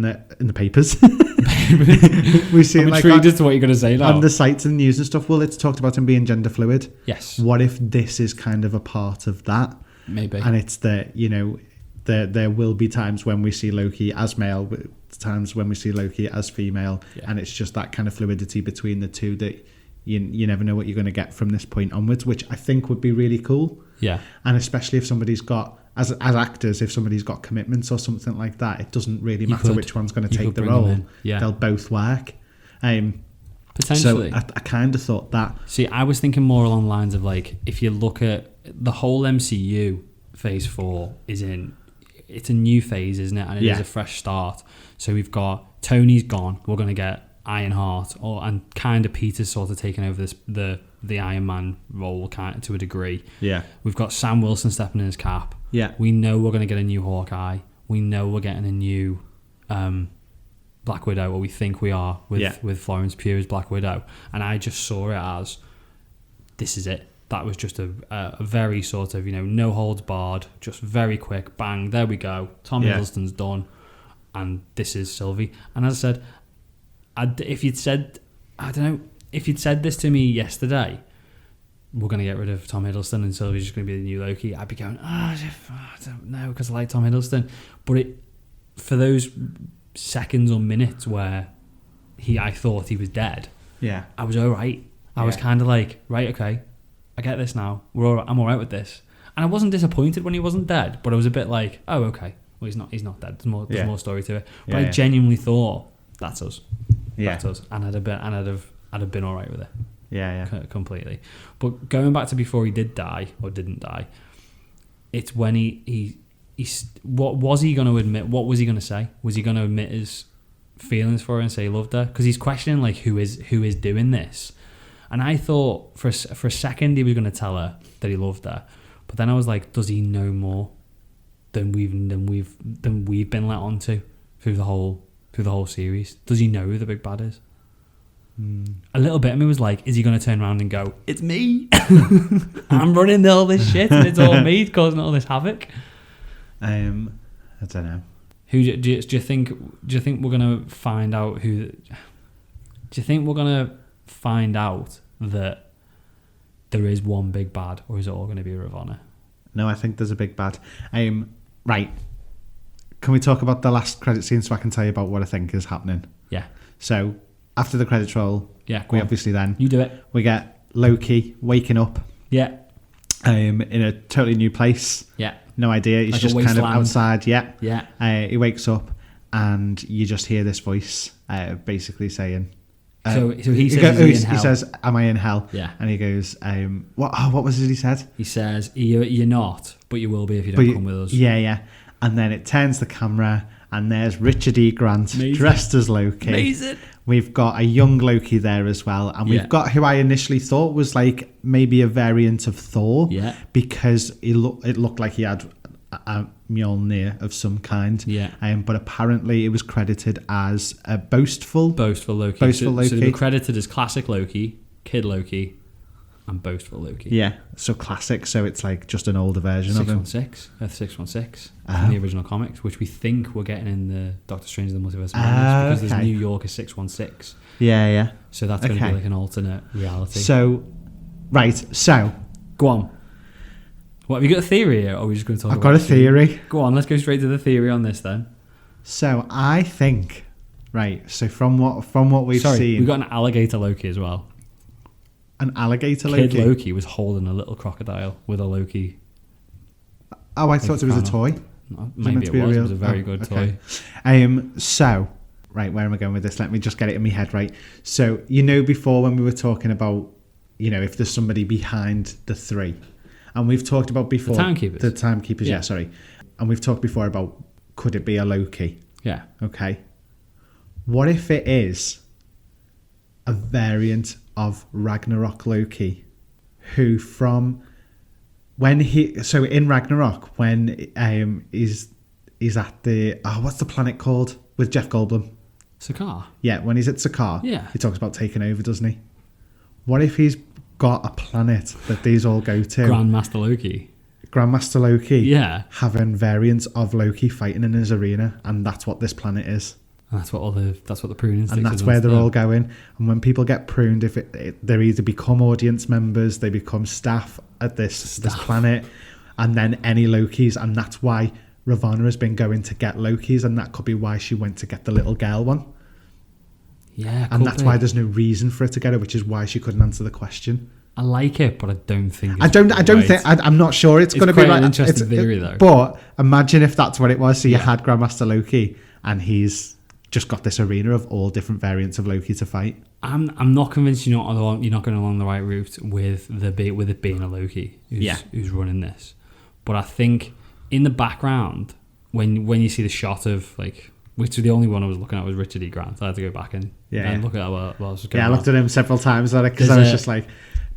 seen I'm like intrigued as to what you're going to say now. On the sites and news and stuff. Well, it's talked about him being gender fluid. Yes. What if this is kind of a part of that? Maybe. And it's that there will be times when we see Loki as male, times when we see Loki as female, and it's just that kind of fluidity between the two that. You never know what you're going to get from this point onwards, which I think would be really cool. Yeah. And especially if somebody's got, as actors, if somebody's got commitments or something like that, it doesn't really matter which one's going to take the role. Yeah. They'll both work. Potentially. So I kind of thought that. See, I was thinking more along the lines of like, if you look at the whole MCU, Phase 4 it's a new phase, isn't it? And it is a fresh start. So we've got Tony's gone. We're going to get Ironheart, and kind of Peter's sort of taken over the Iron Man role kind of to a degree. Yeah, we've got Sam Wilson stepping in his cap. Yeah, we know we're going to get a new Hawkeye. We know we're getting a new Black Widow, or we think we are with Florence Pugh as Black Widow. And I just saw it as this is it. That was just a very sort of no holds barred, just very quick bang. There we go. Tom Hiddleston's done, and this is Sylvie. And as I said. If you'd said this to me yesterday, we're going to get rid of Tom Hiddleston and Sylvie's just going to be the new Loki, I'd be going, I don't know, because I like Tom Hiddleston. But for those seconds or minutes where I thought he was dead, I was all right. I was kind of like, right, okay, I get this now. I'm all right with this. And I wasn't disappointed when he wasn't dead, but I was a bit like, oh, okay, well, he's not dead. There's more story to it. But I genuinely thought, that's us. That's us. And I'd have been all right with it. Yeah. Completely. But going back to before he did die or didn't die, it's when he what was he going to admit? What was he going to say? Was he going to admit his feelings for her and say he loved her? Because he's questioning like who is doing this. And I thought for a second he was going to tell her that he loved her, but then I was like, does he know more than we've been let on to through the whole series? Does he know who the big bad is? A little bit of me was like, is he going to turn around and go, it's me? I'm running all this shit and it's all me causing all this havoc? I don't know. Who do you think we're going to find out who? Do you think we're gonna find out that there is one big bad, or is it all going to be Ravonna? No, I think there's a big bad. Right. Can we talk about the last credit scene so I can tell you about what I think is happening? Yeah. So after the credits roll, we obviously then you do it. We get Loki waking up. Yeah. In a totally new place. Yeah. No idea. He's like just kind of outside. Yeah. Yeah. He wakes up and you just hear this voice basically saying. So he says, he says, "Am I in hell?" Yeah. And he goes, "What was it he said?" He says, "You're not, but you will be if you don't come with us." Yeah. And then it turns the camera, and there's Richard E. Grant dressed as Loki. Amazing. We've got a young Loki there as well, and we've got who I initially thought was like maybe a variant of Thor, because it looked like he had a Mjolnir of some kind, but apparently it was credited as a boastful Loki. So they were credited as classic Loki, Kid Loki, and boastful Loki. Yeah, so classic. So it's like just an older version of him. 616 from the original comics, which we think we're getting in the Doctor Strange and the Multiverse of Madness, because there's New York is 616. Yeah. So that's going to be like an alternate reality. So go on. What, have you got a theory, or are we just going to talk I've got a theory. Go on, let's go straight to the theory on this then. So I think, so from what we've seen... we got an alligator Loki as well. An alligator Loki? Kid Loki was holding a little crocodile with a Loki. Oh, I thought it was a toy. Maybe it was. It was a very good toy. So, where am I going with this? Let me just get it in my head, right? So, before when we were talking about, if there's somebody behind the three... And we've talked about before... The Timekeepers. Sorry. And we've talked before about, could it be a Loki? Yeah. Okay. What if it is a variant of Ragnarok Loki, who from... So in Ragnarok, when he's at the... what's the planet called? With Jeff Goldblum. Sakaar. Yeah, when he's at Sakaar, he talks about taking over, doesn't he? What if he's got a planet that these all go to? Grandmaster Loki. Yeah. Having variants of Loki fighting in his arena, and that's what this planet is. And that's what the pruning sticks. And that's where they're all going. And when people get pruned, if they either become audience members, they become staff at this planet, and then any Lokis, and that's why Ravonna has been going to get Lokis, and that could be why she went to get the little girl one. Yeah, and that's why there's no reason for her to get it, which is why she couldn't answer the question. I like it, but I don't think. I'm not sure it's going to be right. An interesting theory, though. But imagine if that's what it was. So you had Grandmaster Loki, and he's just got this arena of all different variants of Loki to fight. I'm not convinced you're not going along the right route with it being a Loki who's running this. But I think in the background, when you see the shot of like. Which the only one I was looking at was Richard E. Grant. I had to go back and look at what else was going on. I looked at him several times because I was just like...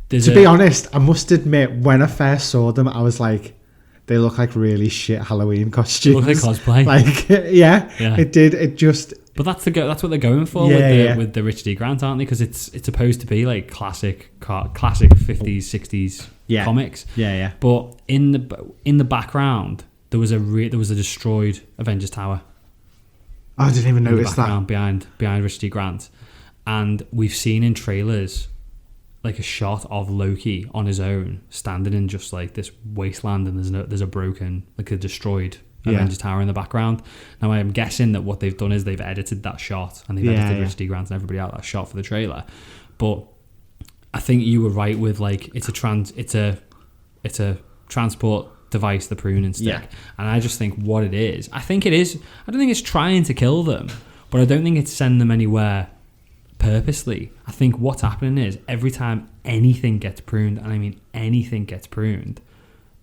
To be honest, I must admit, when I first saw them, I was like, they look like really shit Halloween costumes. Look like cosplay. It did. It just... But that's what they're going for with the Richard E. Grant, aren't they? Because it's supposed to be like classic 50s, 60s comics. Yeah. But in the background, there was a destroyed Avengers Tower. Oh, I didn't even notice that. Behind Richard E. Grant. And we've seen in trailers like a shot of Loki on his own standing in just like this wasteland, and there's a broken, like a destroyed Avengers Tower in the background. Now I'm guessing that what they've done is they've edited that shot, and they've edited Richard E. Grant and everybody out that shot for the trailer. But I think you were right with like it's a transport device, the pruning stick, and I just think what it is, I don't think it's trying to kill them, but I don't think it's sending them anywhere purposely. I think what's happening is every time anything gets pruned, and I mean anything gets pruned,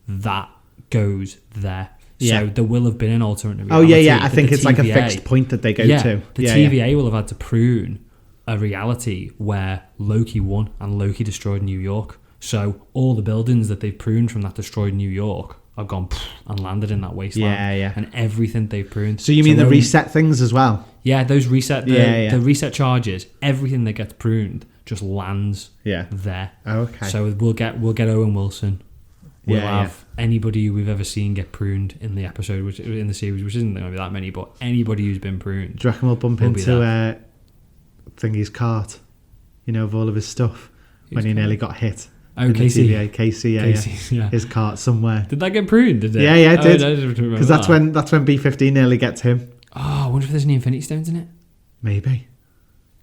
that goes there. So there will have been an alternate reality. I think it's TVA, like a fixed point that they go to. The TVA will have had to prune a reality where Loki won and Loki destroyed New York. So all the buildings that they've pruned from that destroyed New York have gone and landed in that wasteland. And everything they've pruned. So you mean the reset things as well? Yeah, those reset, the reset charges, everything that gets pruned just lands there. Okay. So we'll get Owen Wilson. We'll have anybody we've ever seen get pruned in the episode, which in the series, which isn't going to be that many, but anybody who's been pruned. Do you reckon we'll bump into thingy's cart, of all of his stuff when he nearly got hit. Oh, Casey. Casey, yeah. His cart somewhere. Did that get pruned? Did it? Yeah, it did. Because that's when B-15 nearly gets him. Oh, I wonder if there's any Infinity Stones in it. Maybe.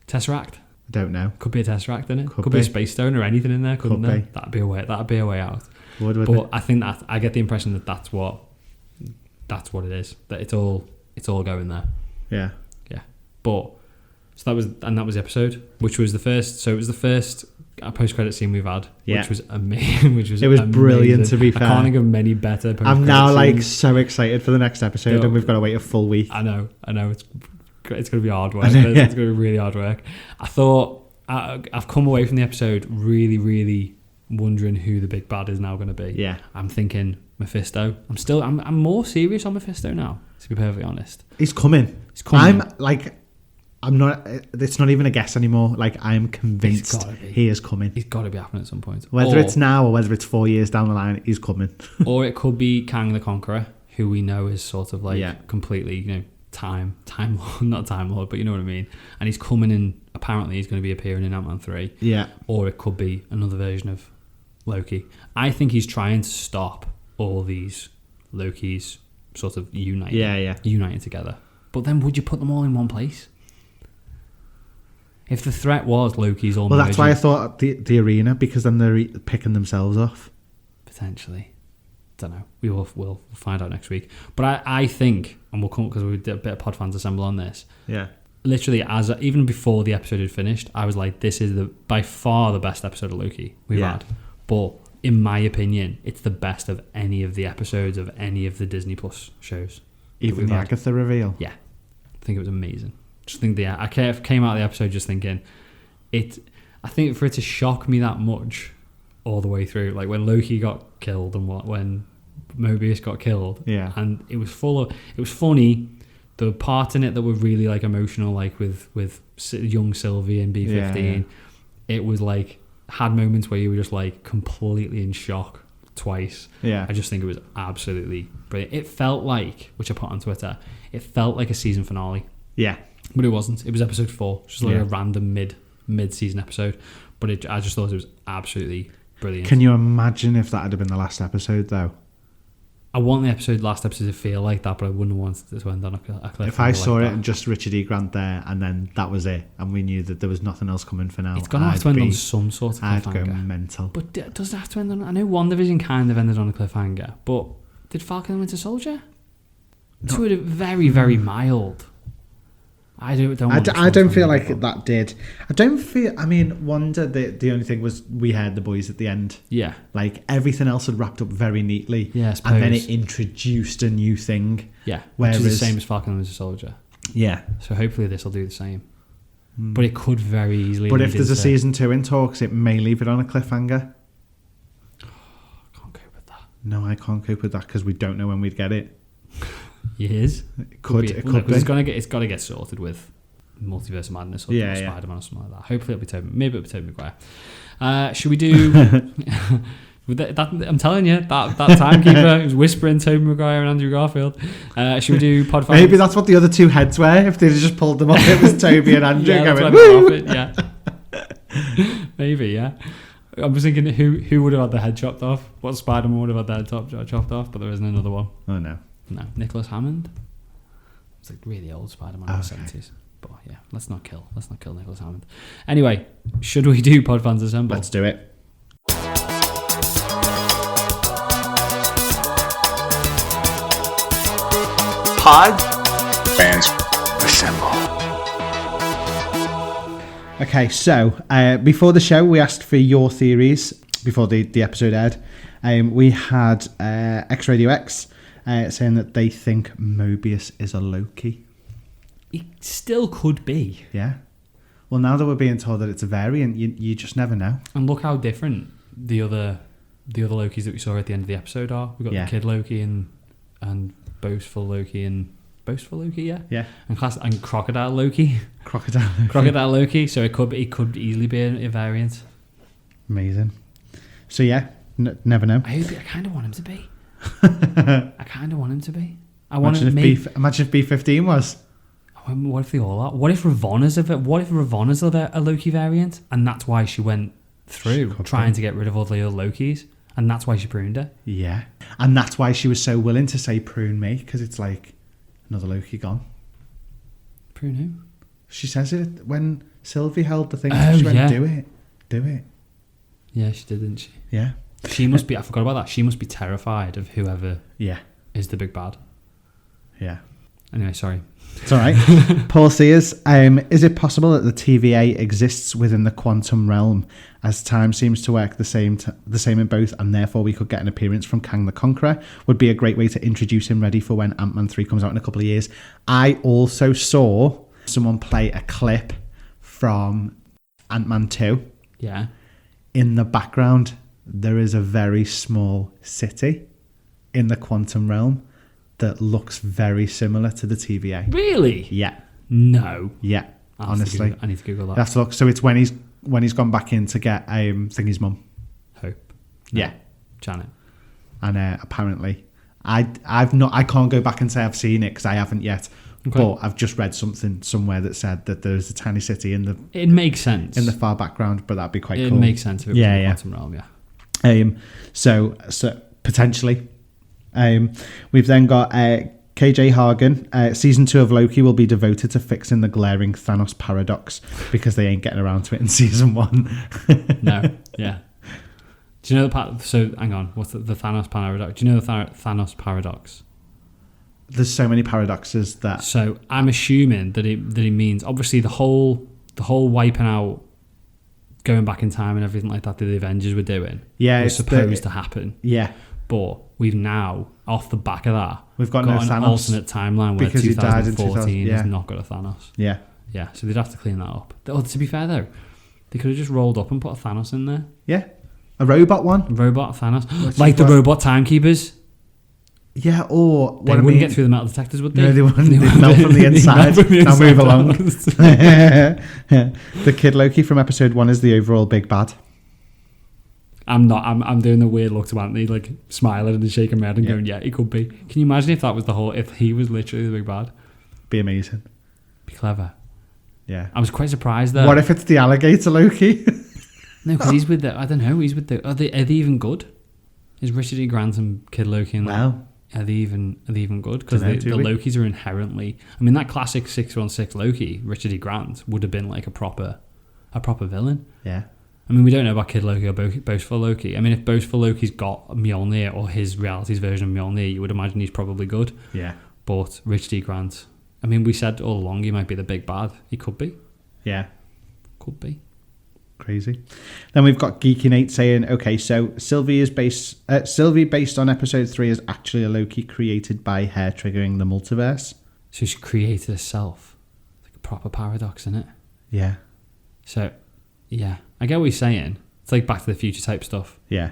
Tesseract. I don't know. Could be a Tesseract in it. Could be a Space Stone or anything in there. Couldn't there? That'd be a way out. But I think that I get the impression that that's what it is. That it's all going there. Yeah. Yeah. But that was the episode, which was the first. So it was the first post-credit scene we've had, which was amazing. It was brilliant. To be fair, I can't think of many better. I'm now so excited for the next episode, and we've got to wait a full week. I know. It's going to be hard work. It's going to be really hard work. I thought I've come away from the episode really, really wondering who the big bad is now going to be. Yeah, I'm thinking Mephisto. I'm more serious on Mephisto now, to be perfectly honest. He's coming. I'm not. It's not even a guess anymore. I'm convinced he is coming. He's got to be happening at some point. Whether it's now or whether it's 4 years down the line, he's coming. Or it could be Kang the Conqueror, who we know is sort of completely, time lord, not time lord, but you know what I mean. And he's coming in. Apparently, he's going to be appearing in Ant-Man 3. Yeah. Or it could be another version of Loki. I think he's trying to stop all these Lokis sort of uniting together. But then, would you put them all in one place? If the threat was Loki's all that's why I thought the arena, because then they're picking themselves off. Potentially. Don't know. We'll find out next week. But I think, and we'll come, because we did a bit of Pod Fans Assemble on this. Yeah. Literally, even before the episode had finished, I was like, this is by far the best episode of Loki we've had. But in my opinion, it's the best of any of the episodes of any of the Disney Plus shows. Even the Agatha reveal? Yeah. I think it was amazing. Just think I came out of the episode just thinking I think for it to shock me that much all the way through, like when Loki got killed and when Mobius got killed, and it was funny. The part in it that were really emotional, with young Sylvie and B-15, it was had moments where you were just completely in shock twice. Yeah, I just think it was absolutely brilliant. It felt which I put on Twitter, it felt like a season finale. Yeah. But it wasn't. It was episode 4, just a random mid-season episode. But I just thought it was absolutely brilliant. Can you imagine if that had been the last episode, though? I want the last episode to feel like that, but I wouldn't want it to end on a cliffhanger. If I saw it and just Richard E. Grant there, and then that was it, and we knew that there was nothing else coming for now, it's going to have to end on some sort of cliffhanger. I'd go mental. But does it have to end on... I know WandaVision kind of ended on a cliffhanger, but did Falcon and Winter Soldier? It was very, very mild. I don't feel like that did. I don't feel. I mean, Wanda. The only thing was we had the boys at the end. Yeah. Everything else had wrapped up very neatly. Yeah. And then it introduced a new thing. Yeah. Which is the same as Falcon and Winter Soldier. Yeah. So hopefully this will do the same. But it could very easily. But if there's a season 2 in talks, it may leave it on a cliffhanger. I can't cope with that. No, I can't cope with that because we don't know when we'd get it. Years. It could be. It's got to get sorted with Multiverse of Madness or Spider-Man or something like that. Hopefully maybe it'll be Tobey Maguire. Should we do I'm telling you, that Timekeeper was whispering Tobey Maguire and Andrew Garfield. Should we do Pod Fans? Maybe that's what the other two heads were. If they just pulled them up, it was Tobey and Andrew going, woo! Maybe, yeah. I was thinking who would have had the head chopped off? What Spider-Man would have had the head chopped off? But there isn't another one. Oh no. No, Nicholas Hammond. It's really old Spider-Man in the 70s. But yeah, let's not kill Nicholas Hammond. Anyway, should we do Pod Fans Assemble? Let's do it. Pod Fans Assemble. Okay, so before the show, we asked for your theories before the episode aired. We had X Radio X saying that they think Mobius is a Loki. It still could be. Yeah. Well, now that we're being told that it's a variant, you just never know. And look how different the other Lokis that we saw at the end of the episode are. We've got the Kid Loki and Boastful Loki and Boastful Loki, yeah. And Crocodile Loki. Crocodile Loki. So it could easily be a variant. Amazing. So yeah, never know. I kind of want him to be. I kind of want him to be. Imagine if B-15 was. Oh What if they all are? What if Ravonna's a Loki variant, and that's why she went through trying to get rid of all the other Lokis, and that's why she pruned her? Yeah. And that's why she was so willing to say prune me, because it's like another Loki gone. Prune who? She says it when Sylvie held the thing. Oh, she went, yeah. do it. Yeah, she did, didn't she? Yeah. She must be, I forgot about that. She must be terrified of whoever is the big bad. Yeah. Anyway, sorry. It's all right. Paul Sears, is it possible that the TVA exists within the quantum realm, as time seems to work the same in both, and therefore we could get an appearance from Kang the Conqueror? Would be a great way to introduce him ready for when Ant-Man 3 comes out in a couple of years. I also saw someone play a clip from Ant-Man 2. Yeah. In the background, there is a very small city in the quantum realm that looks very similar to the TVA. Really? Yeah. No. Yeah. Honestly, I need to Google that. That's look. So it's when he's gone back in to get Thingy's mum. Hope. Yeah. Janet. And apparently, I can't go back and say I've seen it because I haven't yet. Okay. But I've just read something somewhere that said that there's a tiny city in the. It makes sense in the far background, but that'd be quite cool. It makes sense if it was in the quantum realm. Yeah. So potentially. We've then got KJ Hagen. Season 2 of Loki will be devoted to fixing the glaring Thanos paradox because they ain't getting around to it in season 1. No, yeah. Do you know so hang on, what's the Thanos paradox? Do you know the Thanos paradox? There's so many paradoxes that. So I'm assuming that he means obviously the whole wiping out, going back in time and everything like that the Avengers were doing. Yeah, was supposed to happen. Yeah. But we've now, off the back of that, we've got an Thanos alternate timeline where because 2014 has not got a Thanos. Yeah. Yeah, so they'd have to clean that up. To be fair, though, they could have just rolled up and put a Thanos in there. Yeah. A robot one. A robot Thanos. Like the robot Timekeepers. Yeah, or... They wouldn't get through the metal detectors, would they? No, they wouldn't. They'd melt from the inside. Now move along. The kid Loki from episode 1 is the overall big bad. I'm not. I'm doing the weird look to Anthony, like smiling and shaking my head and going, "Yeah, it could be." Can you imagine if that was if he was literally the big bad? Be amazing. Be clever. Yeah. I was quite surprised though. What if it's the alligator Loki? No, because he's with the. I don't know. He's with the. Are they even good? Is Richard E. Grant and Kid Loki and are they even good? Because the Lokis are inherently. I mean, that classic 616 Loki, Richard E. Grant, would have been like a proper villain. Yeah. I mean, we don't know about Kid Loki or Boastful Loki. I mean, if Boastful Loki's got Mjolnir or his reality's version of Mjolnir, you would imagine he's probably good. Yeah. But Richard E. Grant, I mean, we said all along he might be the big bad. He could be. Yeah. Could be. Crazy. Then we've got Geeky Nate saying, okay, so Sylvie based on episode 3 is actually a Loki created by hair triggering the multiverse. So she created herself. It's like a proper paradox, isn't it? Yeah. So, yeah. I get what he's saying. It's like Back to the Future type stuff. Yeah.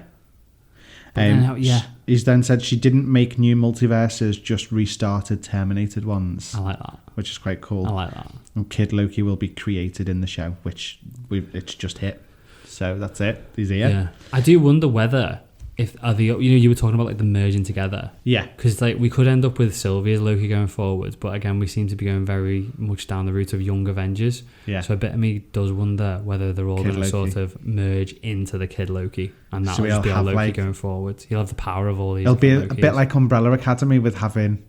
He's then said she didn't make new multiverses, just restarted terminated ones. I like that. Which is quite cool. I like that. And Kid Loki will be created in the show, which it's just hit. So that's it. He's here. Yeah. I do wonder whether you were talking about like the merging together. Yeah. Because like we could end up with Sylvie as Loki going forward, but again we seem to be going very much down the route of young Avengers. Yeah. So a bit of me does wonder whether they're all going to sort of merge into the Kid Loki, and that'll just be our Loki going forward. He'll have the power of all these. It'll be a bit like Umbrella Academy with having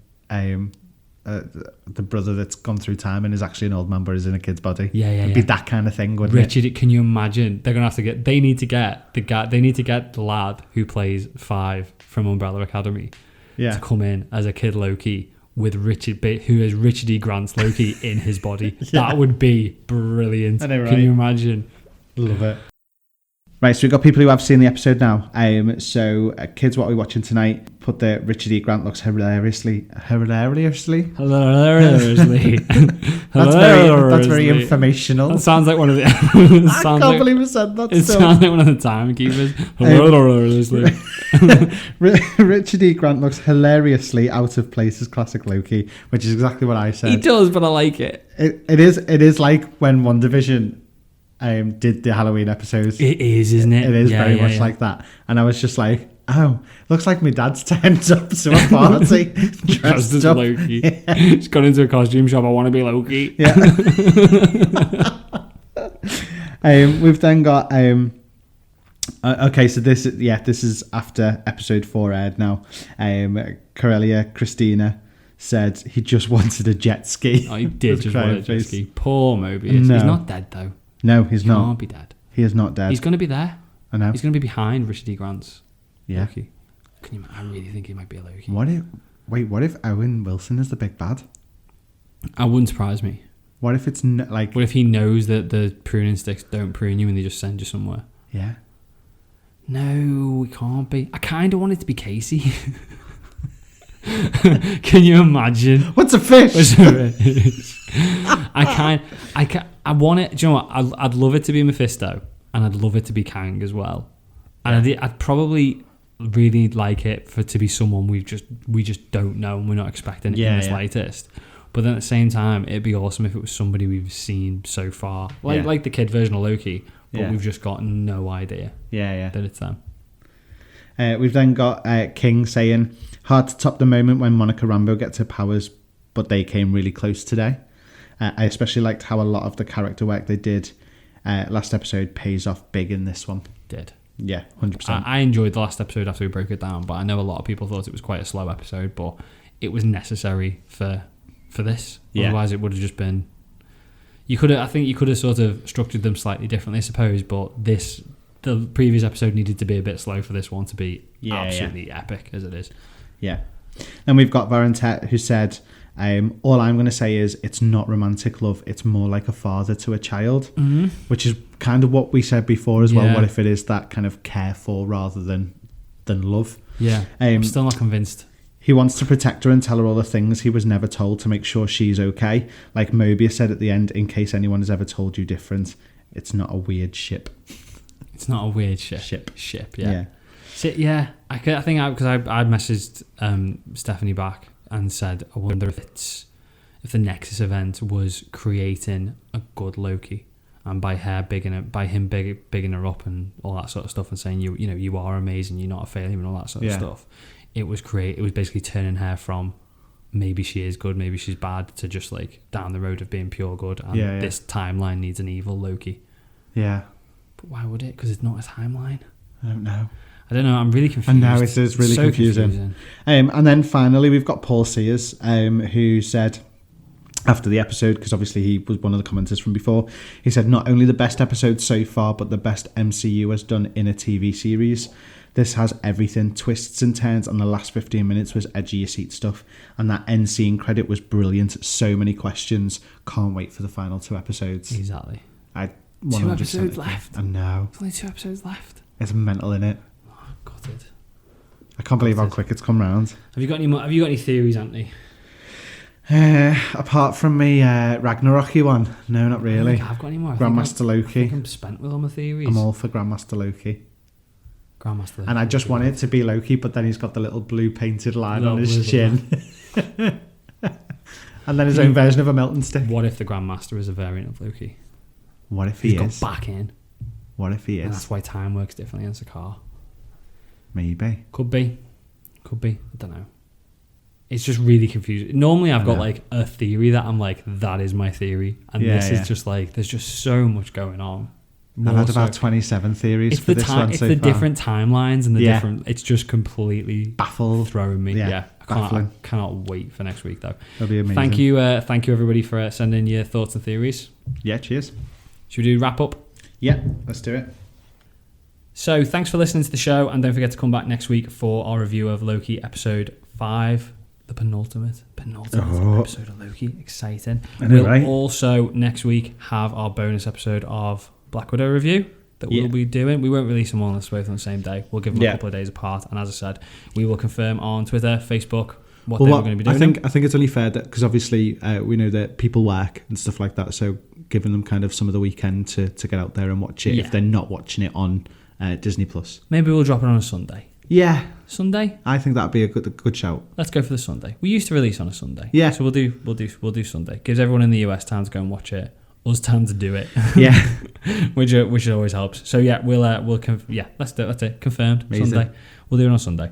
the brother that's gone through time and is actually an old man but is in a kid's body. It'd be that kind of thing, wouldn't Richard, can you imagine? They're gonna have to get. They need to get the lad who plays 5 from Umbrella Academy. Yeah. To come in as a Kid Loki with who is Richard E. Grant's Loki in his body. That would be brilliant. I know, right? Can you imagine? Love it. Right, so we've got people who have seen the episode now. Kids, what are we watching tonight? Put the Richard E. Grant looks hilariously. That's very informational. That sounds like one of the. I can't believe I said that. It sounds like one of the Timekeepers. Richard E. Grant looks hilariously out of place as classic Loki, which is exactly what I said. He does, but I like it. It is like when WandaVision did the Halloween episodes. It is, isn't it? It is very much like that. And I was just like, oh, looks like my dad's turned up to a party. Dressed as Loki. He's gone into a costume shop. I want to be Loki. Yeah. We've then got okay, so this is after episode 4 aired now. Corellia Christina said he just wanted a jet ski. Oh, he did just want a jet ski. Poor Mobius. No. He's not dead though. No, he's not. He can't be dead. He is not dead. He's going to be there. I know. He's going to be behind Richard D. Grant's Loki. I really think he might be a Loki. What if Owen Wilson is the big bad? That wouldn't surprise me. What if it's like... What if he knows that the pruning sticks don't prune you and they just send you somewhere? Yeah. No, it can't be. I kind of want it to be Casey. Can you imagine? What's a fish? I want it. Do you know what? I'd love it to be Mephisto, and I'd love it to be Kang as well. And I'd probably really like it to be someone we just don't know and we're not expecting in the slightest. But then at the same time, it'd be awesome if it was somebody we've seen so far, like the kid version of Loki, but we've just got no idea. That it's them. We've then got King saying, hard to top the moment when Monica Rambeau gets her powers, but they came really close today. I especially liked how a lot of the character work they did last episode pays off big in this one. Did. Yeah, 100%. I enjoyed the last episode after we broke it down, but I know a lot of people thought it was quite a slow episode, but it was necessary for this. Yeah. Otherwise it would have just been... I think you could have sort of structured them slightly differently, I suppose, but the previous episode needed to be a bit slow for this one to be absolutely epic as it is. Yeah. And we've got Varentet who said, all I'm going to say is it's not romantic love. It's more like a father to a child, which is kind of what we said before as well. What if it is that kind of careful rather than love? Yeah. I'm still not convinced. He wants to protect her and tell her all the things he was never told to make sure she's okay. Like Mobius said at the end, in case anyone has ever told you different, it's not a weird ship. It's not a weird ship. Yeah. I think because I'd messaged Stephanie back and said, I wonder if the Nexus event was creating a good Loki, and by him bigging her up and all that sort of stuff, and saying you are amazing, you're not a failure, and all that sort of stuff. It was basically turning her from maybe she is good, maybe she's bad, to just like down the road of being pure good, and this timeline needs an evil Loki. Yeah. But why would it? Because it's not a timeline. I don't know. I'm really confused. And now it is really confusing. And then finally we've got Paul Sears, who said after the episode, because obviously he was one of the commenters from before, he said, not only the best episode so far, but the best MCU has done in a TV series. This has everything, twists and turns, and the last 15 minutes was edgy your seat stuff. And that end scene credit was brilliant. So many questions. Can't wait for the final 2 episodes. Exactly. 2 episodes left. I know. There's only 2 episodes left. It's mental, innit? Oh, gutted. I can't believe how quick it's come round. Have you got any theories, Anthony? Apart from me Ragnarok one. No, not really. I don't think I've got any more. Grandmaster Loki. I think I'm spent with all my theories. I'm all for Grandmaster Loki. Grandmaster Loki. And I just want it to be Loki, but then he's got the little blue painted line on his chin. And then his own version of a melting stick. What if the Grandmaster is a variant of Loki? What if he's got back in? What if he is? And that's why time works differently in Sakaar. Maybe. Could be. I don't know. It's just really confusing. Normally I've got like a theory that I'm like, that is my theory. And this is just like, there's just so much going on. I've had about 27 theories for this one so far. It's the different timelines and the different... It's just completely... throwing me. Yeah. I cannot wait for next week, though. It'll be amazing. Thank you, everybody, for sending your thoughts and theories. Yeah, cheers. Should we do wrap up? Yeah, let's do it. So, thanks for listening to the show, and don't forget to come back next week for our review of Loki episode 5, the penultimate episode of Loki. Exciting. We'll also, next week, have our bonus episode of Black Widow review that we'll be doing. We won't release them all both on the same day. We'll give them a couple of days apart, and as I said, we will confirm on Twitter, Facebook, what we're going to be doing. I think it's only fair that, because obviously we know that people work and stuff like that, so giving them kind of some of the weekend to get out there and watch it if they're not watching it on Disney Plus. Maybe we'll drop it on a Sunday. Yeah, Sunday. I think that'd be a good shout. Let's go for the Sunday. We used to release on a Sunday. Yeah, so we'll do Sunday. Gives everyone in the US time to go and watch it us time to do it. Yeah. which always helps. So yeah, let's do it. Confirmed. Amazing. Sunday. We'll do it on Sunday.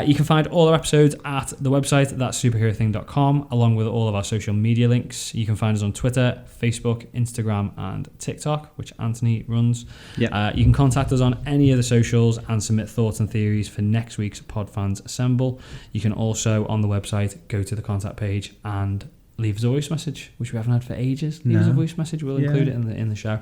You can find all our episodes at the website, that's superherothing.com, along with all of our social media links. You can find us on Twitter, Facebook, Instagram, and TikTok, which Anthony runs. Yeah. You can contact us on any of the socials and submit thoughts and theories for next week's Podfans Assemble. You can also, on the website, go to the contact page and leave us a voice message, which we haven't had for ages. Leave us a voice message. We'll include it in the show.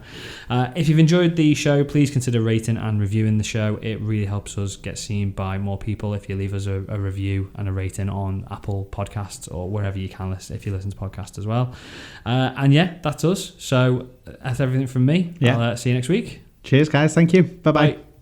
If you've enjoyed the show, please consider rating and reviewing the show. It really helps us get seen by more people if you leave us a review and a rating on Apple Podcasts or wherever you can listen, if you listen to podcasts as well. And yeah, that's us. So that's everything from me. Yeah. I'll see you next week. Cheers, guys. Thank you. Bye-bye. Bye.